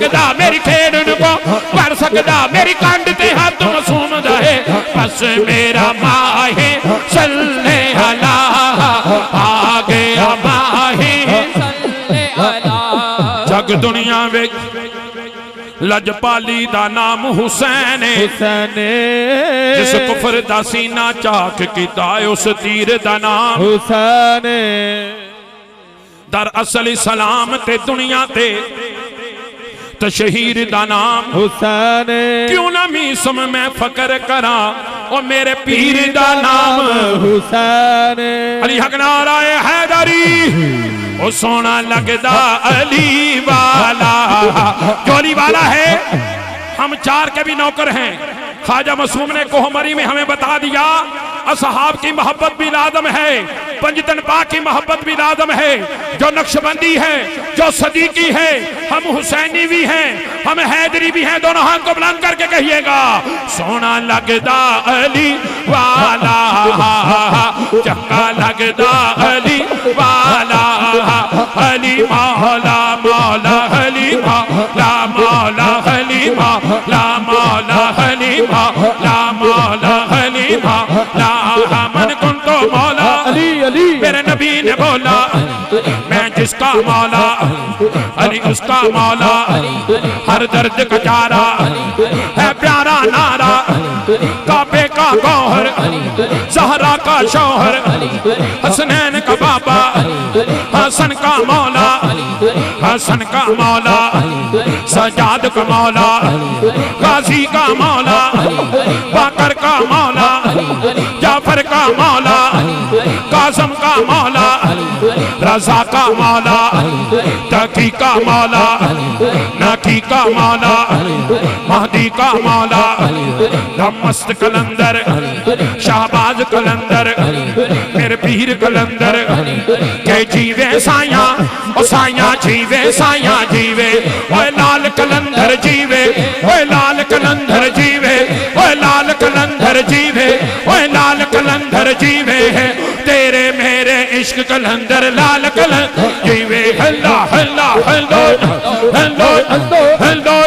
سکدا میری کھیڑن کو پر سکدا میری کانڈ تے ہاتھ مسوم دے بس میرا ماہ صلی اللہ آ گیا ماہ صلی اللہ جگ دنیا وچ لجپالی دا نام حسین جس کفر دا سینہ چاک کیتا ہے اس تیر دا نام حسین در اصل اسلام تے دنیا تے تشہیر دا نام حسین کیوں نہ میسم میں فکر کرا اور میرے پیر دا نام حسین علی حق نعرہ حیدری وہ سونا لگدا علی والا جو علی والا ہے ہم چار کے بھی نوکر ہیں خواجہ معصوم نے کوہمری میں ہمیں بتا دیا اصحاب کی محبت بھی لازم ہے پنجتن پاک کی محبت بھی لازم ہے جو نقشبندی ہے جو صدیقی ہے ہم حسینی بھی ہیں ہم حیدری بھی ہیں دونوں ہاتھ کو بلند کر کے کہیے گا سونا لگدا علی والا چنگا لگدا علی والا علی مولا مولا علی مولا مولا علی مولا مولا علی مولا مولا علی مولا من کن تو مولا میرے نبی نے بولا میں جس کا مولا علی اس کا مولا ہر درد کا چارہ ہے پیارا نعرہ کعبے کا گوہر زہرا کا شوہر حسنین کا بابا حسن کا مولا حسن کا مولا سجاد کا مولا غازی کا مولا باقر کا مولا جعفر کا مولا قاسم کا مولا رضا کا مولا تقی کا مولا ناکی کا مولا مہدی کا مولا مست کلندر شہباز کلندر میرے پیر کلندر کہ جیوے سائیاں او سائیاں جیوے سائیاں جیوے اوہ لال کلندر جیوے اوہ لال کلندر جیوے اوہ لال کلندر جیوے اوہ لال کلندر جیوے ہے تیرے میرے عشق کلندر لال کلندر جیوے اللہ اللہ اللہ اللہ اللہ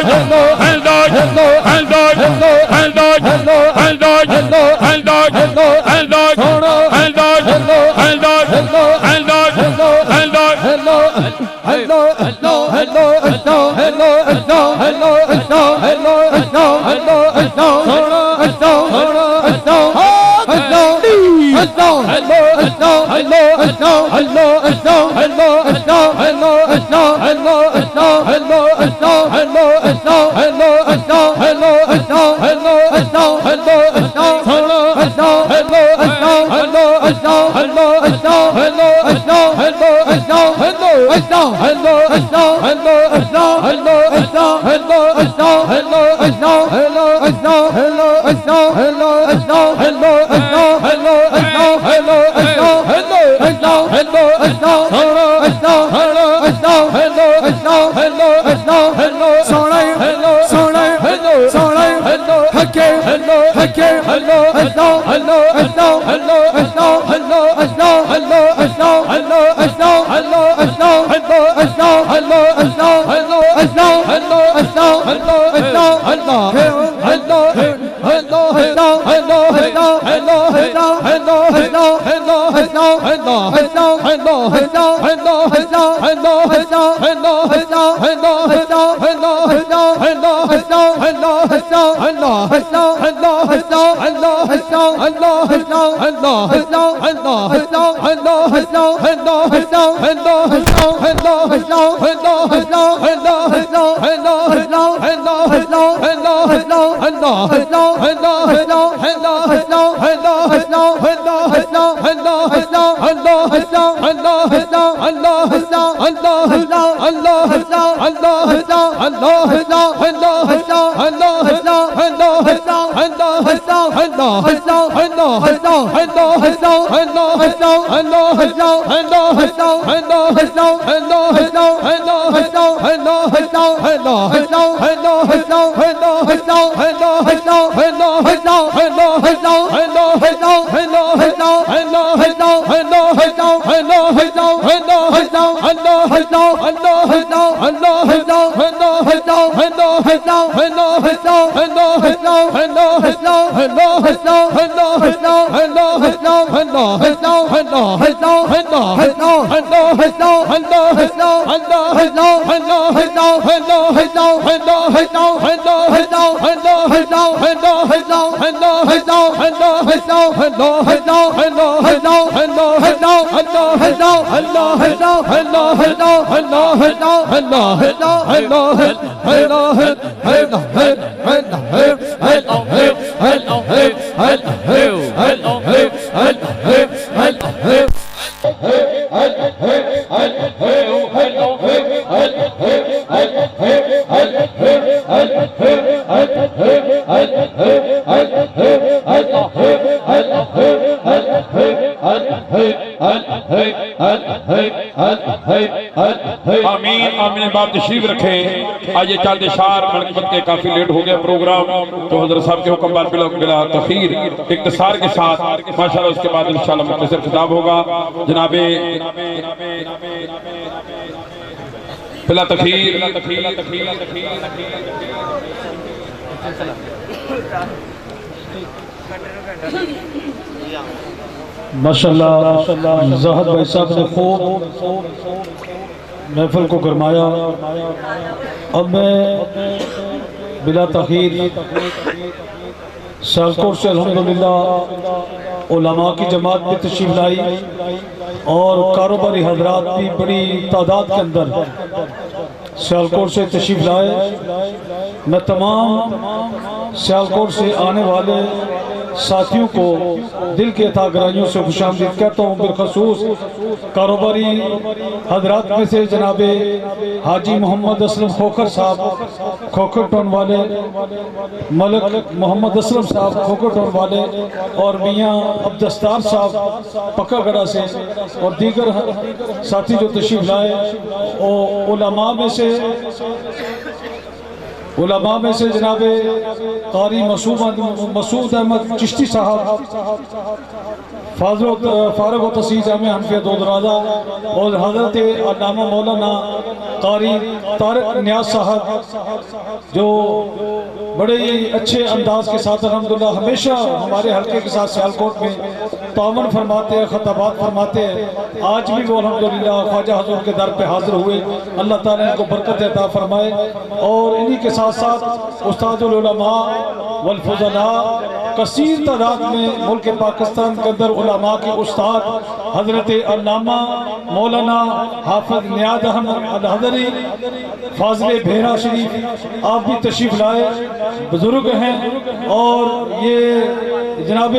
hello, آمین آمین باپ تشریف رکھیں. آئیے چل اشار منقبت کے کافی لیٹ ہو گیا پروگرام تو حضرت صاحب کے حکم بار بلا تخیر اختصار کے ساتھ ماشاءاللہ اس کے بعد انشاءاللہ مختصر خطاب ہوگا. جناب بلا تخیر ماشاءاللہ زاہد بھائی صاحب نے خوب محفل کو گرمایا. اب میں بلا تاخیر سیالکوٹ سے الحمدللہ علماء کی جماعت بھی تشریف لائی اور کاروباری حضرات بھی بڑی تعداد کے اندر سیالکوٹ سے تشریف لائے. میں تمام سیالکوٹ سے آنے والے ساتھیوں کو دل کے عطا گرائیوں سے خوش آمدید کہتا ہوں. بالخصوص کاروباری حضرات میں سے جناب حاجی محمد اسلم کھوکھر صاحب کھوکھر ٹون والے، ملک محمد اسلم صاحب کھوکھر ٹون والے اور میاں عبدالستار صاحب پکا گڑا سے اور دیگر ساتھی جو تشریف لائے. علماء میں سے جناب قاری مسعود احمد چشتی صاحب فارغ و تحصیل جامعہ حنفیہ دو درازہ اور حضرت علامہ مولانا قاری طارق نیاز صاحب جو بڑے اچھے انداز کے ساتھ الحمدللہ ہمیشہ ہمارے حلقے کے ساتھ سیالکوٹ میں تعاون فرماتے ہیں، خطابات فرماتے ہیں. آج بھی وہ الحمدللہ خواجہ حضور کے در پہ حاضر ہوئے. اللہ تعالیٰ ان کو برکت عطا فرمائے. اور انہی کے ساتھ ساتھ استاد العلماء والفضلاء کثیر تعداد میں ملک پاکستان کے اندر علماء کے استاد حضرت علامہ مولانا حافظ نیاز احمد الحضری فاضل بھیرا شریف آپ بھی تشریف لائے، بزرگ ہیں. اور یہ جناب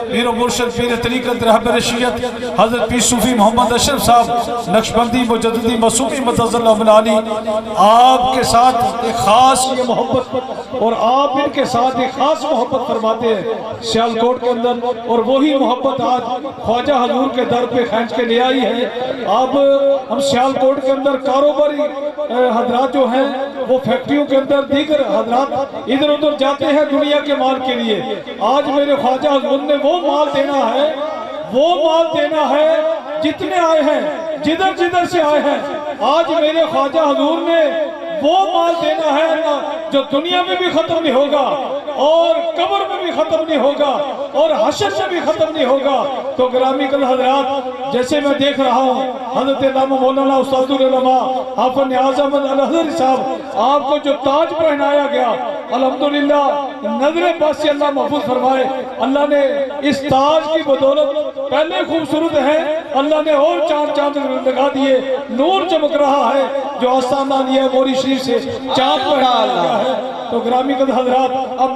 پیر و مرشد پیر طریقت رہبر رشیت حضرت پیر صوفی محمد اشرف صاحب نقشبندی مجددی معصومی مدظ اللہ العالی آپ کے ساتھ ایک خاص یہ محبت اور آپ ان کے ساتھ ایک خاص محبت فرماتے ہیں سیالکوٹ کے اندر. اور وہی محبت آج خواجہ حضور کے در پہ کھینچ کے لے آئی ہے. اب ہم سیالکوٹ کے اندر کاروباری حضرات جو ہیں وہ فیکٹریوں کے اندر دیگر حضرات ادھر ادھر جاتے ہیں دنیا کے مال کے لیے. آج میرے خواجہ حضور نے وہ مال دینا ہے جتنے آئے ہیں جدھر سے آئے ہیں. آج میرے خواجہ حضور نے وہ مال دینا ہے جو دنیا میں بھی ختم نہیں ہوگا اور قبر میں بھی ختم نہیں ہوگا اور حشر میں بھی ختم نہیں ہوگا. تو گرامی کل حضرات جیسے میں دیکھ رہا ہوں حضرت علامہ مولانا استاد العلماء حافظ نیاز احمد الحضری صاحب آپ کو جو تاج پہنایا گیا الحمدللہ نظر پاس سے اللہ محفوظ فرمائے. اللہ نے اس تاج کی بدولت پہلے خوبصورت ہے، اللہ نے اور چاند لگا دیے، نور چمک رہا ہے جو آستانہ لیا موری شریف سے چاند پہنا لیا ہے. تو گرامی قدر حضرات اب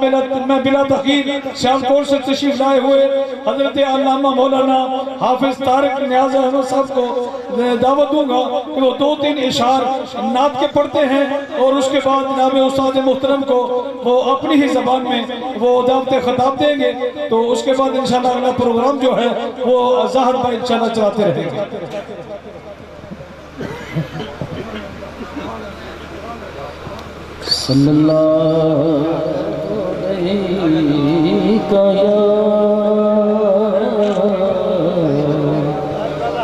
میں بلا تحقیر سیالکوٹ سے تشریف لائے ہوئے حضرت علامہ مولانا حافظ طارق نیاز احمد صاحب کو دعوت دوں گا کہ وہ 2-3 اشعار نعت کے پڑھتے ہیں اور اس کے بعد جناب استاد محترم کو وہ اپنی ہی زبان میں وہ دعوت خطاب دیں گے. تو اس کے بعد انشاءاللہ اگلا پروگرام جو ہے وہ ظاہر بھائی انشاءاللہ چلاتے رہیں گے. صلی اللہ علیہ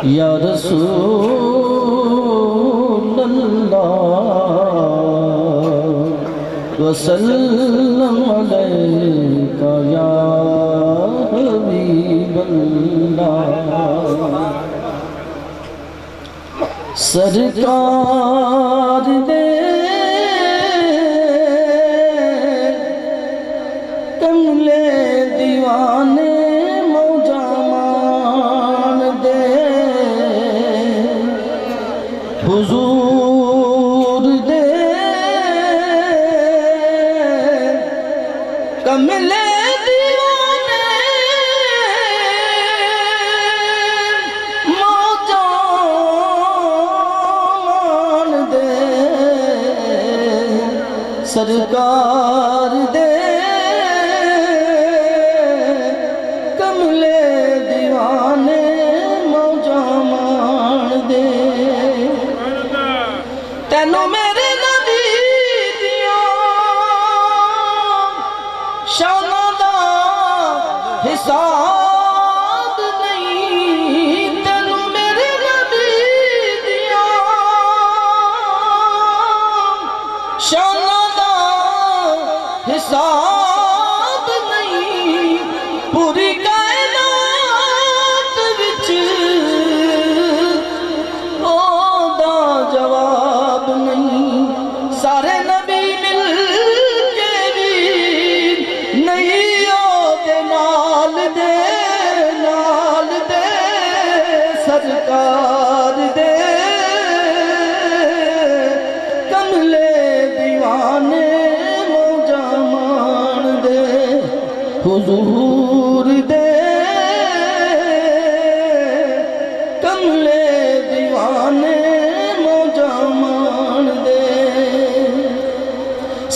یا رسول وسلم علیک یا حبیب اللہ سرکار دے کملے دیوانے موجامان دے حضور دے کملے دیوانے موجامان دے سرکار دے کملے دیوانے موجامان دے تینوں میرے نبی دیاں شاناں دا حساب نہیں تینوں میرے نبی دیاں شاناں دا حساب نہیں پوری کائنات وچ او دا جواب نہیں سارے نبی مل کے بھی نہیں او دے نال دے سرکار دے کملے دیوانے موجامان دے حضور دے کملے دیوانے موجامان دے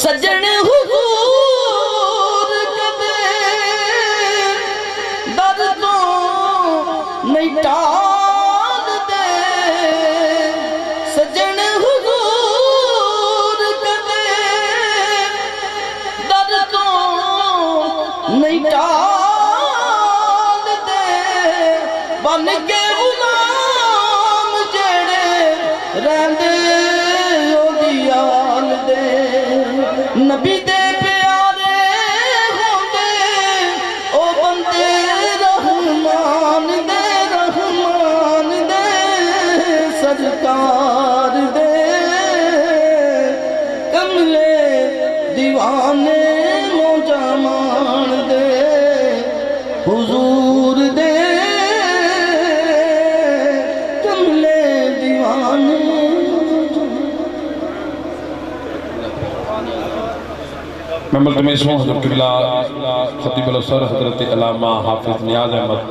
سجن حضور کدے در تو نہیں ٹال دے سجن حضور کدے در تو نہیں ٹال دے بن کے غلام جڑے رہندے او دیال دے نبی دے پیارے ہوندے او بندے رحمان دے سرکار دے کملے دیوانے موجامان دے حضور دے کملے دیوانے میں ملتمس ہوں حضرت قبلہ خطیب الاسر حضرت علامہ حافظ نیاز احمد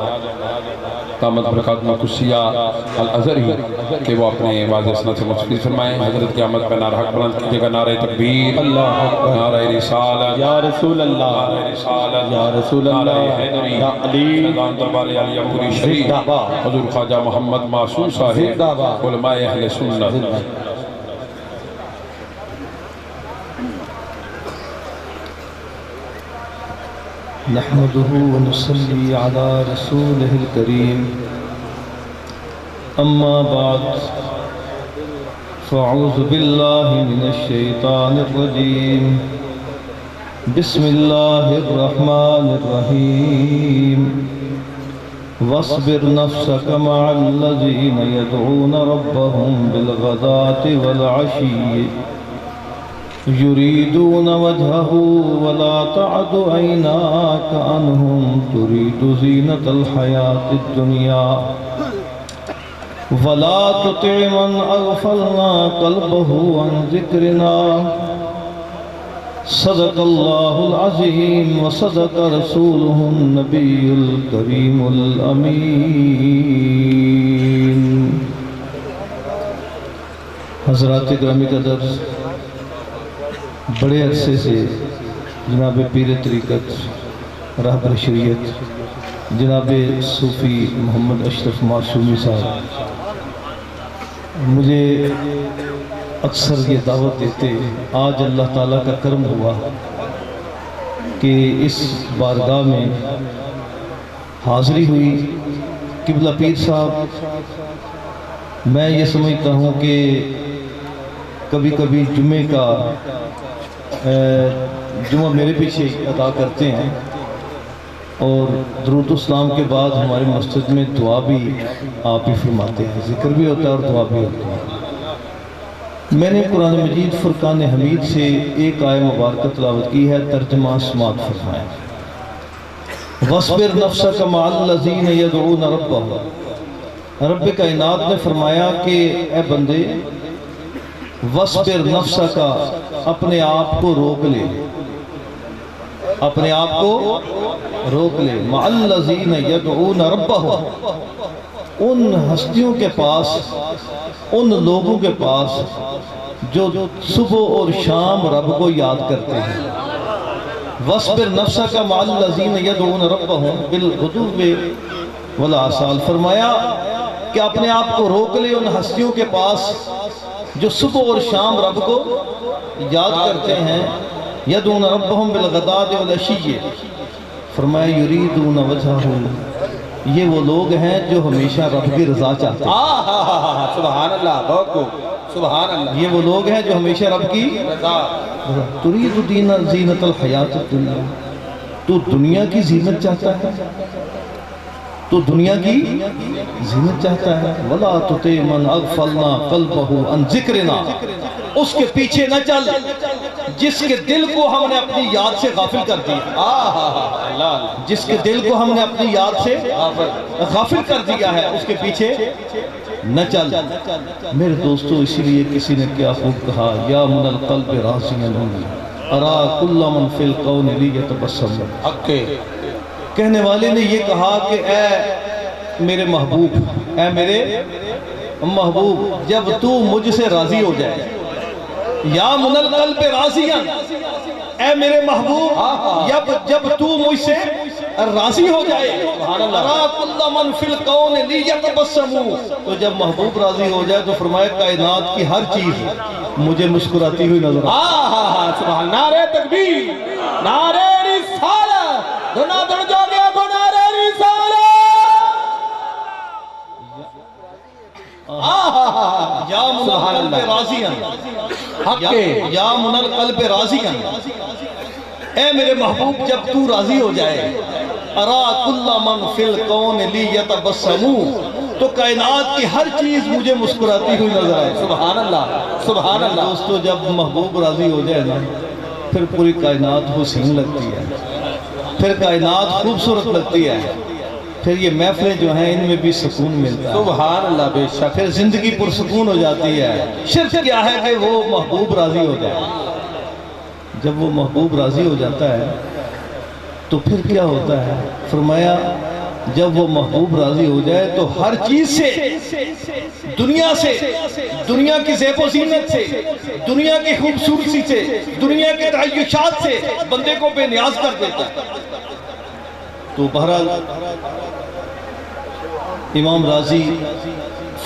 قامت برکات مقصیہ الازہری کہ وہ اپنے واضح سنت سے مصفی فرمائیں حضرت کی آمد پہ نعرہ حق بلند کیجئے گا نعرہ تکبیر نعرہ رسالت یا رسول اللہ نعرہ رسالت یا رسول اللہ نعرہ حیدری یا علی فیضان دربار علی پوری شریف حضور خواجہ محمد معصوم صاحب علماء اہل سنت نحمده ونصلي على رسوله الكريم أما بعد فأعوذ بالله من الشيطان الرجيم بسم الله الرحمن الرحيم واصبر نفسك مع الذين يدعون ربهم بالغداة والعشي يريدون وجهه ولا تعد عيناك عنهم تريد زينة الحياة الدنيا ولا تطع من أغفلنا قلبه عن ذكرنا صدق الله العظيم وصدق رسوله النبي الكريم الأمين حضرات گرامی قدر بڑے عرصے سے جناب پیر طریقت رہبر شریعت جناب صوفی محمد اشرف معصومی صاحب مجھے اکثر یہ دعوت دیتے آج اللہ تعالیٰ کا کرم ہوا کہ اس بارگاہ میں حاضری ہوئی قبلہ پیر صاحب میں یہ سمجھتا ہوں کہ کبھی کبھی جمعے کا جمعہ میرے پیچھے ادا کرتے ہیں، اور درود السلام کے بعد ہماری مسجد میں دعا بھی آپ ہی فرماتے ہیں، ذکر بھی ہوتا ہے اور دعا بھی ہوتی ہے۔ میں نے قرآن مجید فرقان حمید سے ایک آیہ مبارکہ تلاوت کی ہے، ترجمہ سماعت فرمائیں۔ وَاصْبِرْ نَفْسَكَ مَعَ الَّذِينَ يَدْعُونَ رَبَّهُمْ، رب کائنات نے فرمایا کہ اے بندے وَاصْبِرْ نَفْسَكَ، اپنے آپ کو روک لے، اپنے آپ کو روک لے، مَعَ الَّذِينَ يَدْعُونَ رَبَّهُمْ، ان ہستیوں کے پاس، ان لوگوں کے پاس جو صبح اور شام رب کو یاد کرتے ہیں۔ وَاصْبِرْ نَفْسَكَ مَعَ الَّذِينَ يَدْعُونَ رَبَّهُمْ بِالْغُدُوِّ وَالْآصَالِ، فرمایا کہ اپنے آپ کو روک لے ان ہستیوں کے پاس جو صبح اور شام رب کو یاد کرتے ہیں۔ يَدْعُونَ رَبَّهُمْ بِالْغَدَاةِ وَالْعَشِيِّ، فرمایا يُرِيدُونَ وَجْهَهُ، یہ وہ لوگ ہیں جو ہمیشہ رب کی رضا چاہتے ہیں۔ سبحان اللہ، بہت خوب، سبحان اللہ۔ یہ وہ لوگ ہیں جو ہمیشہ رب کی رضا۔ ترید زینت الحیات الدنیا، تو دنیا کی زینت چاہتا ہے، تو دنیا کی زینت چاہتا ہے۔ وَلَا تُطِعْ مَنْ أَغْفَلْنَا قَلْبَهُ عَنْ ذِكْرِنَا، اس کے پیچھے نہ چل جس کے دل کو ہم نے اپنی یاد سے غافل کر دیا، جس کے دل کو ہم نے اپنی یاد سے غافل کر دیا ہے، اس کے پیچھے نہ چل۔ میرے دوستو، اسی لیے کسی نے کیا خوب کہا، یا من القلب راضیا ارا کل من فی القون لی یتبسم، کہنے والے نے یہ کہا کہ اے میرے محبوب، اے میرے محبوب، جب تو مجھ سے راضی ہو جائے، یا من القلب راضیا، اے میرے محبوب جب تو مجھ سے راضی ہو جائے، ارا کل من فی القون لی یتبسم، تو جب محبوب راضی ہو جائے تو فرمایا کائنات کی ہر چیز مجھے مسکراتی ہوئی نظر آئے۔ سبحان، نعرہ تکبیر، نعرہ رسالت، دھنا دھڑ جو گیا کو نعرہ رسالت۔ یا من القلب راضیا، یا من القلب راضیا، اے میرے محبوب جب تو راضی ہو جائے، ارا کل من فی القون لی یتبسم، تو کائنات کی ہر چیز مجھے مسکراتی ہوئی نظر آئے۔ سبحان اللہ، سبحان اللہ۔ دوستو، جب محبوب راضی ہو جائے نا، پھر پوری کائنات حسین لگتی ہے، پھر کائنات خوبصورت لگتی ہے، پھر یہ محفلیں جو ہیں ان میں بھی سکون ملتا ہے۔ سبحان اللہ، بے شک۔ پھر زندگی پرسکون ہو جاتی ہے۔ شرط کیا ہے کہ وہ محبوب راضی ہو جائے۔ جب وہ محبوب راضی ہو جاتا ہے تو پھر کیا ہوتا ہے؟ فرمایا جب وہ محبوب راضی ہو جائے تو ہر چیز سے، دنیا کی زیب و زینت سے، دنیا کی خوبصورتی سے، دنیا کے تعیشات سے بندے کو بے نیاز کر دیتا ہے۔ تو بہرحال امام راضی،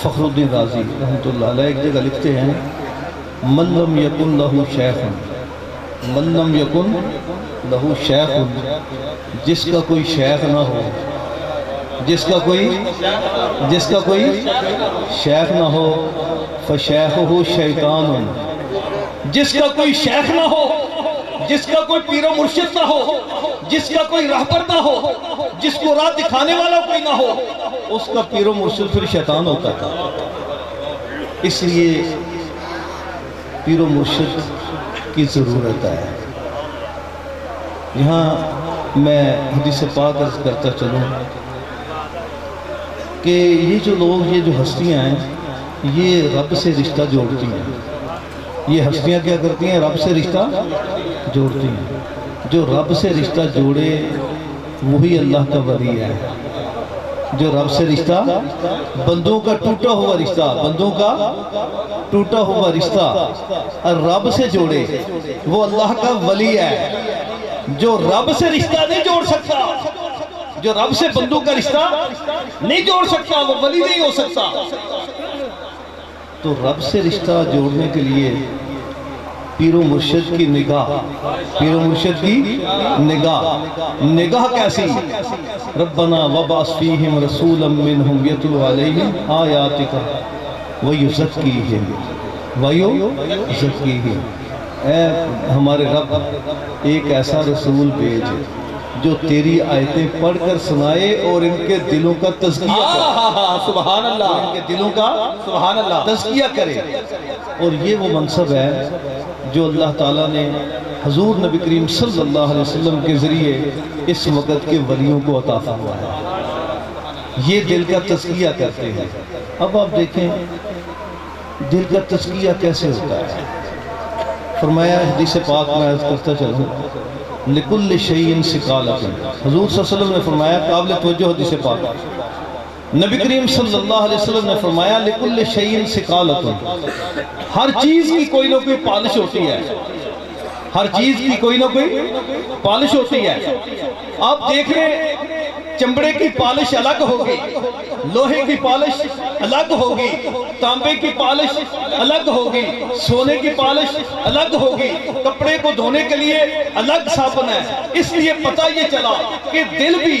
فخر الدین راضی رحمۃ اللہ علیہ ایک جگہ لکھتے ہیں، من لم یکن لہو شیخ، من لم یکن لہو شیخ، جس کا کوئی شیخ نہ ہو، جس کا کوئی شیخ نہ ہو، فشیخہ شیطان، جس کا کوئی شیخ نہ ہو، جس کا کوئی پیر و مرشد نہ ہو، جس کا کوئی رہبر نہ ہو، جس کو راہ دکھانے والا کوئی نہ ہو، اس کا پیر و مرشد پھر شیطان ہوتا ہے۔ اس لیے پیر و مرشد کی ضرورت ہے۔ یہاں میں حدیث پاک عرض کرتا چلوں کہ یہ جو لوگ، یہ جو ہستیاں ہیں، یہ رب سے رشتہ جوڑتی ہیں۔ یہ ہستیاں کیا کرتی ہیں؟ رب سے رشتہ جوڑتی ہیں۔ جو رب سے رشتہ جوڑے وہی اللہ کا ولی ہے۔ جو رب سے رشتہ، بندوں کا ٹوٹا ہوا رشتہ، بندوں کا ٹوٹا ہوا رشتہ رب سے جوڑے وہ اللہ کا ولی ہے۔ جو رب سے رشتہ نہیں جوڑ سکتا، جو رب سے بندوں کا رشتہ نہیں جوڑ سکتا، وہ ولی نہیں ہو سکتا۔ تو رب سے رشتہ جوڑنے کے لیے پیر و مرشد کی نگاہ، پیر و مرشد کی نگاہ کیسی؟ ربنا وبعث فیہم رسولا منہم یتلو علیہم آیاتک ویزکیہم، اے ہمارے رب ایک ایسا رسول بھیج جو تیری آیتیں پڑھ کر سنائے اور ان کے دلوں کا تزکیہ کرے، سبحان اللہ، ان کے دلوں کا سبحان اللہ، تزکیہ کرے۔ اور یہ وہ منصب ہے جو اللہ تعالیٰ نے حضور نبی کریم صلی اللہ علیہ وسلم کے ذریعے اس وقت کے ولیوں کو عطا فرمایا ہے۔ یہ دل کا تزکیہ کرتے ہیں۔ اب آپ دیکھیں دل کا تزکیہ کیسے ہوتا ہے۔ فرمایا حدیث پاک میں عرض کرتا چلوں، لِكُلِّ شَيْءٍ سِقَالَةٌ، حضور صلی اللہ علیہ وسلم نے فرمایا، قابل توجہ حدیث پاک، نبی کریم صلی اللہ علیہ وسلم نے فرمایا لِكُلِّ شَيْءٍ سِقَالَةٌ، ہر چیز کی کوئی نہ کوئی پالش ہوتی ہے، ہر چیز کی کوئی نہ کوئی پالش ہوتی ہے۔ آپ دیکھ رہے ہیں چمڑے کی پالش الگ ہوگی، لوہے کی پالش الگ ہوگی، تانبے کی پالش الگ ہوگی، سونے کی پالش الگ ہوگی، کپڑے کو دھونے کے لیے الگ صابن ہے۔ اس لیے پتہ یہ چلا کہ دل بھی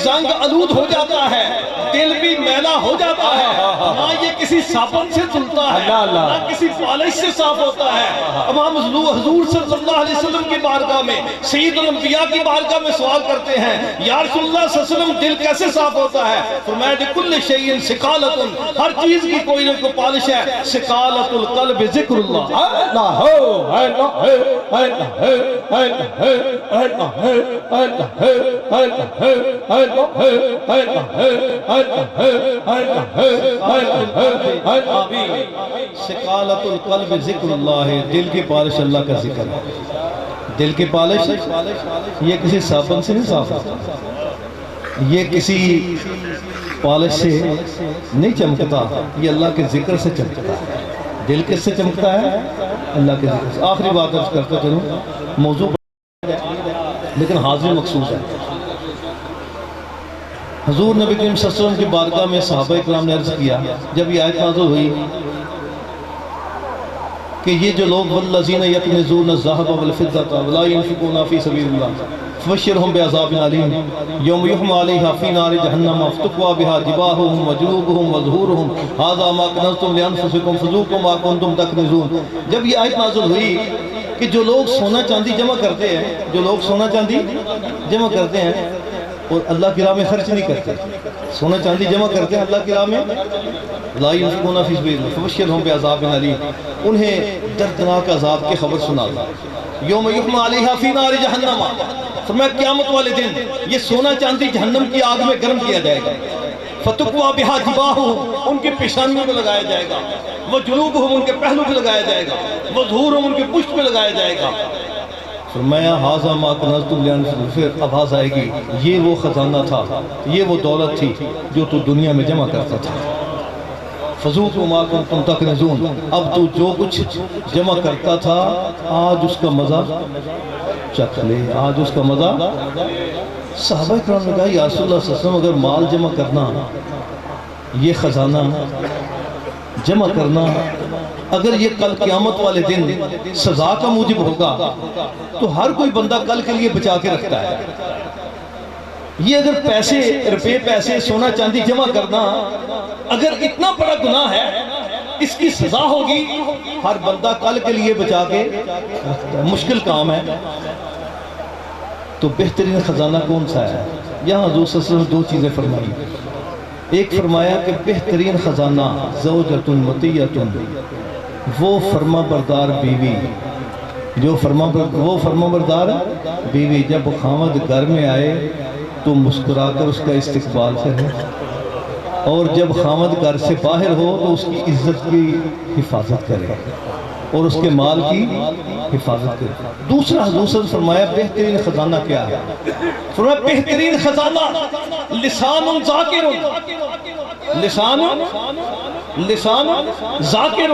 زنگ آلود ہو جاتا ہے، دل بھی میلا ہو جاتا ہے، نہ یہ کسی صابن سے دھلتا ہے، نہ کسی پالش سے صاف ہوتا ہے۔ امام حضور صلی اللہ علیہ وسلم کی بارگاہ میں، سید الانبیاء کی بارگاہ میں سوال کرتے ہیں، یا رسول اللہ صلی اللہ علیہ وسلم دل کیسے صاف ہوتا ہے؟ فرمایا لِكُلِّ شَيْءٍ سِقَالَةٌ، ہر چیز کی کوئی نہ کوئی پالش ہے۔ سِقَالَةُ الْقَلْبِ ذِكْرُ اللَّهِ، سِقَالَةُ الْقَلْبِ ذِكْرُ اللَّهِ، دل کی پالش اللہ کا ذکر ہے۔ دل کی پالش یہ کسی صابن سے نہیں صاف ہوتا، یہ کسی پالش سے نہیں چمکتا، یہ اللہ کے ذکر سے چمکتا ہے۔ دل کس سے چمکتا ہے؟ اللہ کے ذکر سے۔ آخری بات عرض کرتا چلوں، موضوع لیکن حاضر مقصود ہے۔ حضور نبی کریم صلی اللہ علیہ وسلم کی بارگاہ میں صحابہ اکرام نے عرض کیا جب یہ آیت نازل ہوئی کہ یہ جو لوگ والذین یکنزون الذھب والفضة ولا ينفقون فی سبیل اللہ فبشرهم بعذاب علیم یوم یحمى علیہا فی نار جہنم فتقوی بہا جباہہم وجنوبہم وظہورہم ھذا ما کنزتم لانفسکم فذوقوا ما کنتم تکنزون۔ جب یہ آیت نازل ہوئی کہ جو لوگ سونا چاندی جمع کرتے ہیں، جو لوگ سونا چاندی جمع کرتے ہیں اور اللہ کی راہ میں خرچ نہیں کرتے، سونا چاندی جمع کرتے ہیں اللہ کی راہ میں، لا ينفقون فی سبیل اللہ فبشرهم بعذاب علیم، انہیں دردناک عذاب کی خبر سنا دو۔ یوم یحمى علیہا فی نار جہنم، فرمایا قیامت والے دن یہ سونا چاندی جہنم کی آگ میں گرم کیا جائے گا، فتقوی بہا جباہہم، ان کے پیشانیوں میں لگایا جائے گا، وجنوبہم، ان کے پہلو پہ لگایا جائے گا، وظہورہم، ان کے پشت پہ لگایا جائے گا۔ فرمایا ھذا ما کنزتم لانفسکم، پھر آواز آئے گی یہ وہ خزانہ تھا، یہ وہ دولت تھی جو تو دنیا میں جمع کرتا تھا، فذوقوا ما کنتم تکنزون، اب تو جو کچھ جمع کرتا تھا آج اس کا مزہ چکھ لے، آج اس کا مزہ۔ صحابہ کرام نے کہا یا رسول اللہ صلی اللہ علیہ وسلم اگر مال جمع کرنا، یہ خزانہ جمع کرنا، اگر یہ کل قیامت والے دن سزا کا موجب ہوگا تو ہر کوئی بندہ کل کے لیے بچا کے رکھتا ہے۔ یہ اگر پیسے، روپے پیسے، سونا چاندی جمع کرنا اگر اتنا بڑا گناہ ہے، اس کی سزا ہوگی، ہر بندہ کل کے لیے بچا کے رکھتا ہے، مشکل کام ہے۔ تو بہترین خزانہ کون سا ہے؟ یہاں حضور صلی اللہ علیہ وسلم دو چیزیں فرمائی۔ ایک فرمایا کہ بہترین خزانہ زوجۃ مطیعۃ، وہ فرما بردار بیوی، جو وہ فرما بردار بیوی جب خامد گھر میں آئے تو مسکرا کر اس کا استقبال کرے، اور جب خامد گھر سے باہر ہو تو اس کی عزت کی حفاظت کرے اور اس کے مال کی حفاظت کرے۔ دوسرا حضور صلی اللہ علیہ وسلم فرمایا بہترین خزانہ کیا ہے؟ فرمایا بہترین خزانہ لسان ذاکر، لسان ذاکر،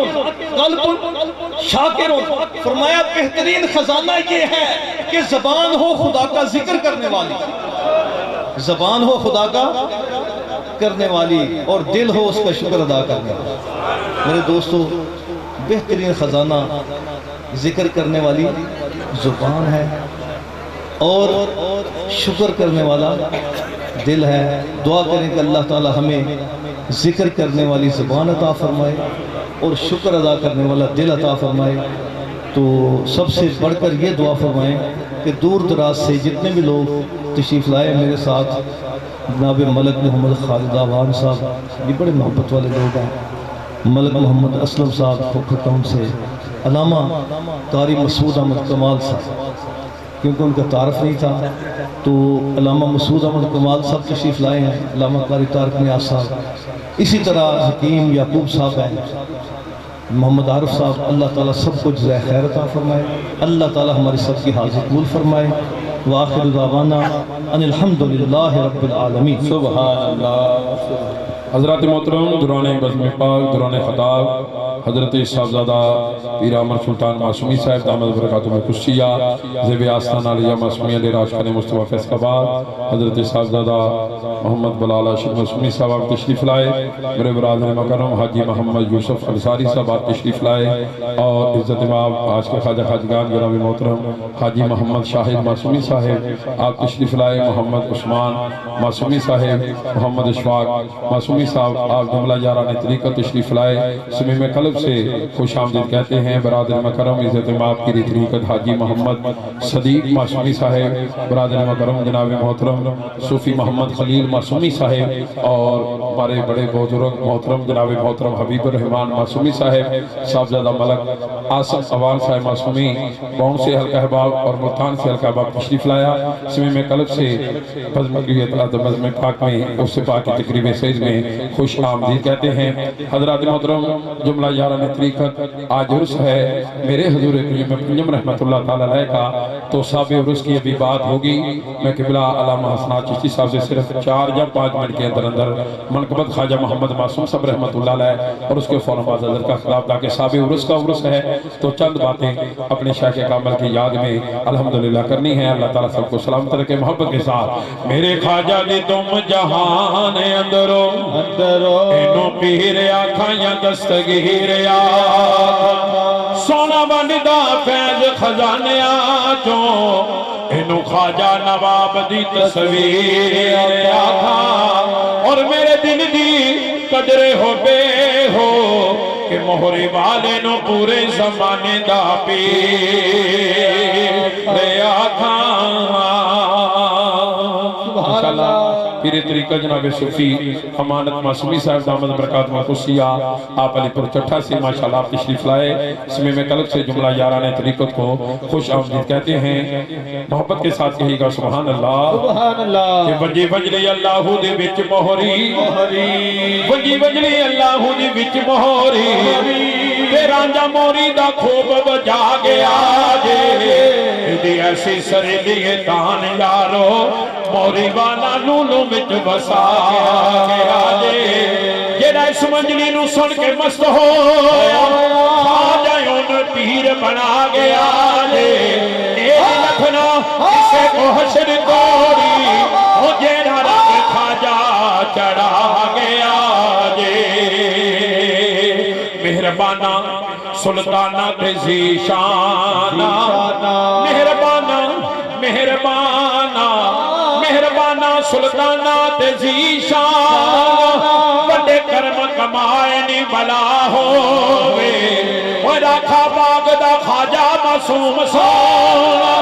قلب شاکر۔ فرمایا بہترین خزانہ یہ ہے کہ زبان ہو خدا کا ذکر کرنے والی، زبان ہو خدا کا کرنے والی، اور دل ہو اس کا شکر ادا کرنے والا۔ میرے دوستو، بہترین خزانہ ذکر کرنے والی زبان ہے اور شکر کرنے والا دل ہے۔ دعا کریں کہ اللہ تعالی ہمیں ذکر کرنے والی زبان عطا فرمائے اور شکر ادا کرنے والا دل عطا فرمائے۔ تو سب سے بڑھ کر یہ دعا فرمائیں کہ دور دراز سے جتنے بھی لوگ تشریف لائے میرے ساتھ، جناب ملک محمد خالد آوان صاحب یہ بڑے محبت والے لوگ ہیں، ملک محمد اسلم صاحب کھوکھر ٹاؤن سے، علامہ قاری مسعود احمد کمال صاحب کیونکہ ان کا تعارف نہیں تھا تو علامہ مسعود احمد کمال صاحب تشریف لائے ہیں، علامہ قاری طارق نیاز صاحب، اسی طرح حکیم یعقوب صاحب ہیں، محمد عارف صاحب، اللہ تعالیٰ سب کو جزائے خیر عطا فرمائے، اللہ تعالیٰ ہماری سب کی حاضر قبول فرمائے، وآخر دعوانا ان الحمدللہ رب العالمین۔ سبحان اللہ۔ حضرات محترم دوران بزم پاک، دوران خطاب حضرت صاحبزادہ پیر عامر سلطان معصومی صاحب دامت برکاتہ قدسیہ زیب آستان علیہ معصومیہ ڈیرہ عاشقان مصطفیٰ فیض آباد، حضرت صاحبزادہ محمد بلال عاشق معصومی صاحب آپ تشریف لائے، میرے برادر مکرم حاجی محمد یوسف انصاری صاحب آپ تشریف لائے، اور عزت امام آج کے خواجہ خواجگان جناب محترم حاجی محمد شاہد معصومی صاحب آپ تشریف لائے، محمد عثمان معصومی صاحب، محمد اشفاق معصومی صاحب آپ جملہ یاران طریقت تشریف لائے، سمیم قلب سے خوش آمدید کہتے ہیں برادر مکرم عزت امام کی طریقت حاجی محمد صدیق معصومی صاحب، برادر مکرم جناب محترم صوفی محمد خلیل معصومی صاحب، اور ہمارے بڑے بزرگ محترم جناب محترم حبیب الرحمان معصومی صاحب، صاحبزادہ ملک آصف عوان صاحب معصومی بون سے حلقہ احباب اور ملتان سے حلقہ احباب تشریف لایا، سمیم قلب سے بزم کی اطلاعات بزم پاک میں اس سے پاک کی تقریب سید میں خوش آمدید کہتے ہیں۔ حضرات محترم جملہ یاران طریقت آج عرس ہے میرے حضور کریم پنجم رحمت اللہ تعالیٰ علیہ کا، تو صاحب عرس کی ابھی بات ہوگی، میں قبلہ علامہ حسنات چشتی صاحب سے صرف 4 یا 5 منٹ کے اندر اندر منقبت خواجہ محمد معصوم صاحب رحمت اللہ علیہ اور اس کے فوراً بعد حضرت کا خطاب، تاکہ صاحب عرس کا عرس ہے تو چند باتیں اپنے شیخ کامل کی یاد میں الحمدللہ کرنی ہے۔ اللہ تعالیٰ سب کو سلامت رکھے محبت کے ساتھ۔ میرے خواجہ دی تم جہان اندرو اینو پیر آکھاں یا دستگیر آکھاں، سونا بندہ فیض خزانے آجوں، اینو خواجہ نواب دی تصویر آکھاں، اور میرے دل دی قدرے ہو بے ہو کہ مہری والے نو پورے زمانے دا پیر آکھاں۔ پیر طریقہ جناب صوفی امانت معصومی صاحب دامت برکات قدسیہ آپ علی پر چٹھا سے ماشاءاللہ آپ تشریف لائے، سمیم قلب سے جملہ یاران طریقت کو خوش آمدید کہتے ہیں، محبت کے ساتھ کہی گا سبحان اللہ۔ کہ وجی وجلی اللہ دے وچ مہری، وجی وجلی اللہ دے وچ مہری، تے رانجا موری دا خوب بجا گیا جے، دی ایسی سرے لیے تان یارو موری والا لولو مچ بسا گیا جے، جیڑا اس منجلی نو سن کے مست ہو خواجہ ان پیر بنا گیا جے، ایک لکھنا اسے کو حشر توڑی وہ جیڑا رکھ خواجہ چڑھا گیا جے، مہربانہ سلطانہ تے زیشانہ، مہربانہ مہربانہ مہربانہ سلطانہ تے زیشان، بڑے کرم کمائے نی بلا ہوئے، وہ راکھا باغ دا خواجہ معصوم سونا،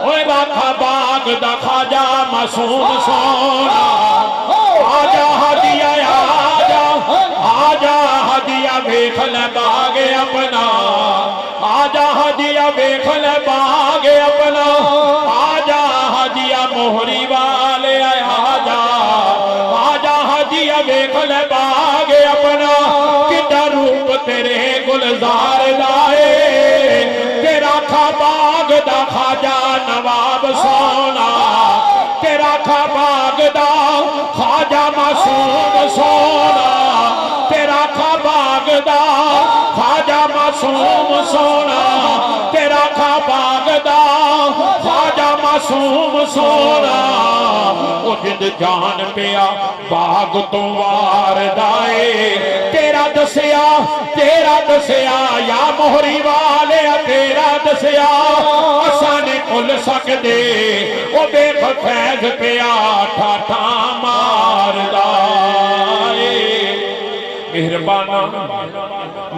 وہ راکھا باغ دا خواجہ معصوم سونا، آجا ہدیہ آجا آجا ہدیہ بیکھل باغ اپنا، آجا ہدیہ بیکھل باغ اپنا، آجا ہدیہ مہری والے آجا، آجا ہدیہ بیکھل باغ اپنا، کتا روپ تیرے گلزار لائے، تیرا کھا باغ دا خواجہ نواب سونا، تیرا کھا باغ دا خواجہ معصوم سونا، تیرا کھا باغ دا خواجہ معصوم سونا، تیرا کھا باغ دا خواجہ معصوم سونا، او جد جان پیا باغ تو وار دائے، تیرا دسیا یا مہری والے تیرا دسیا اسانے کھل سکدے، او دیکھ فیض پیا ٹھاٹھا مار دائے، مہربانہ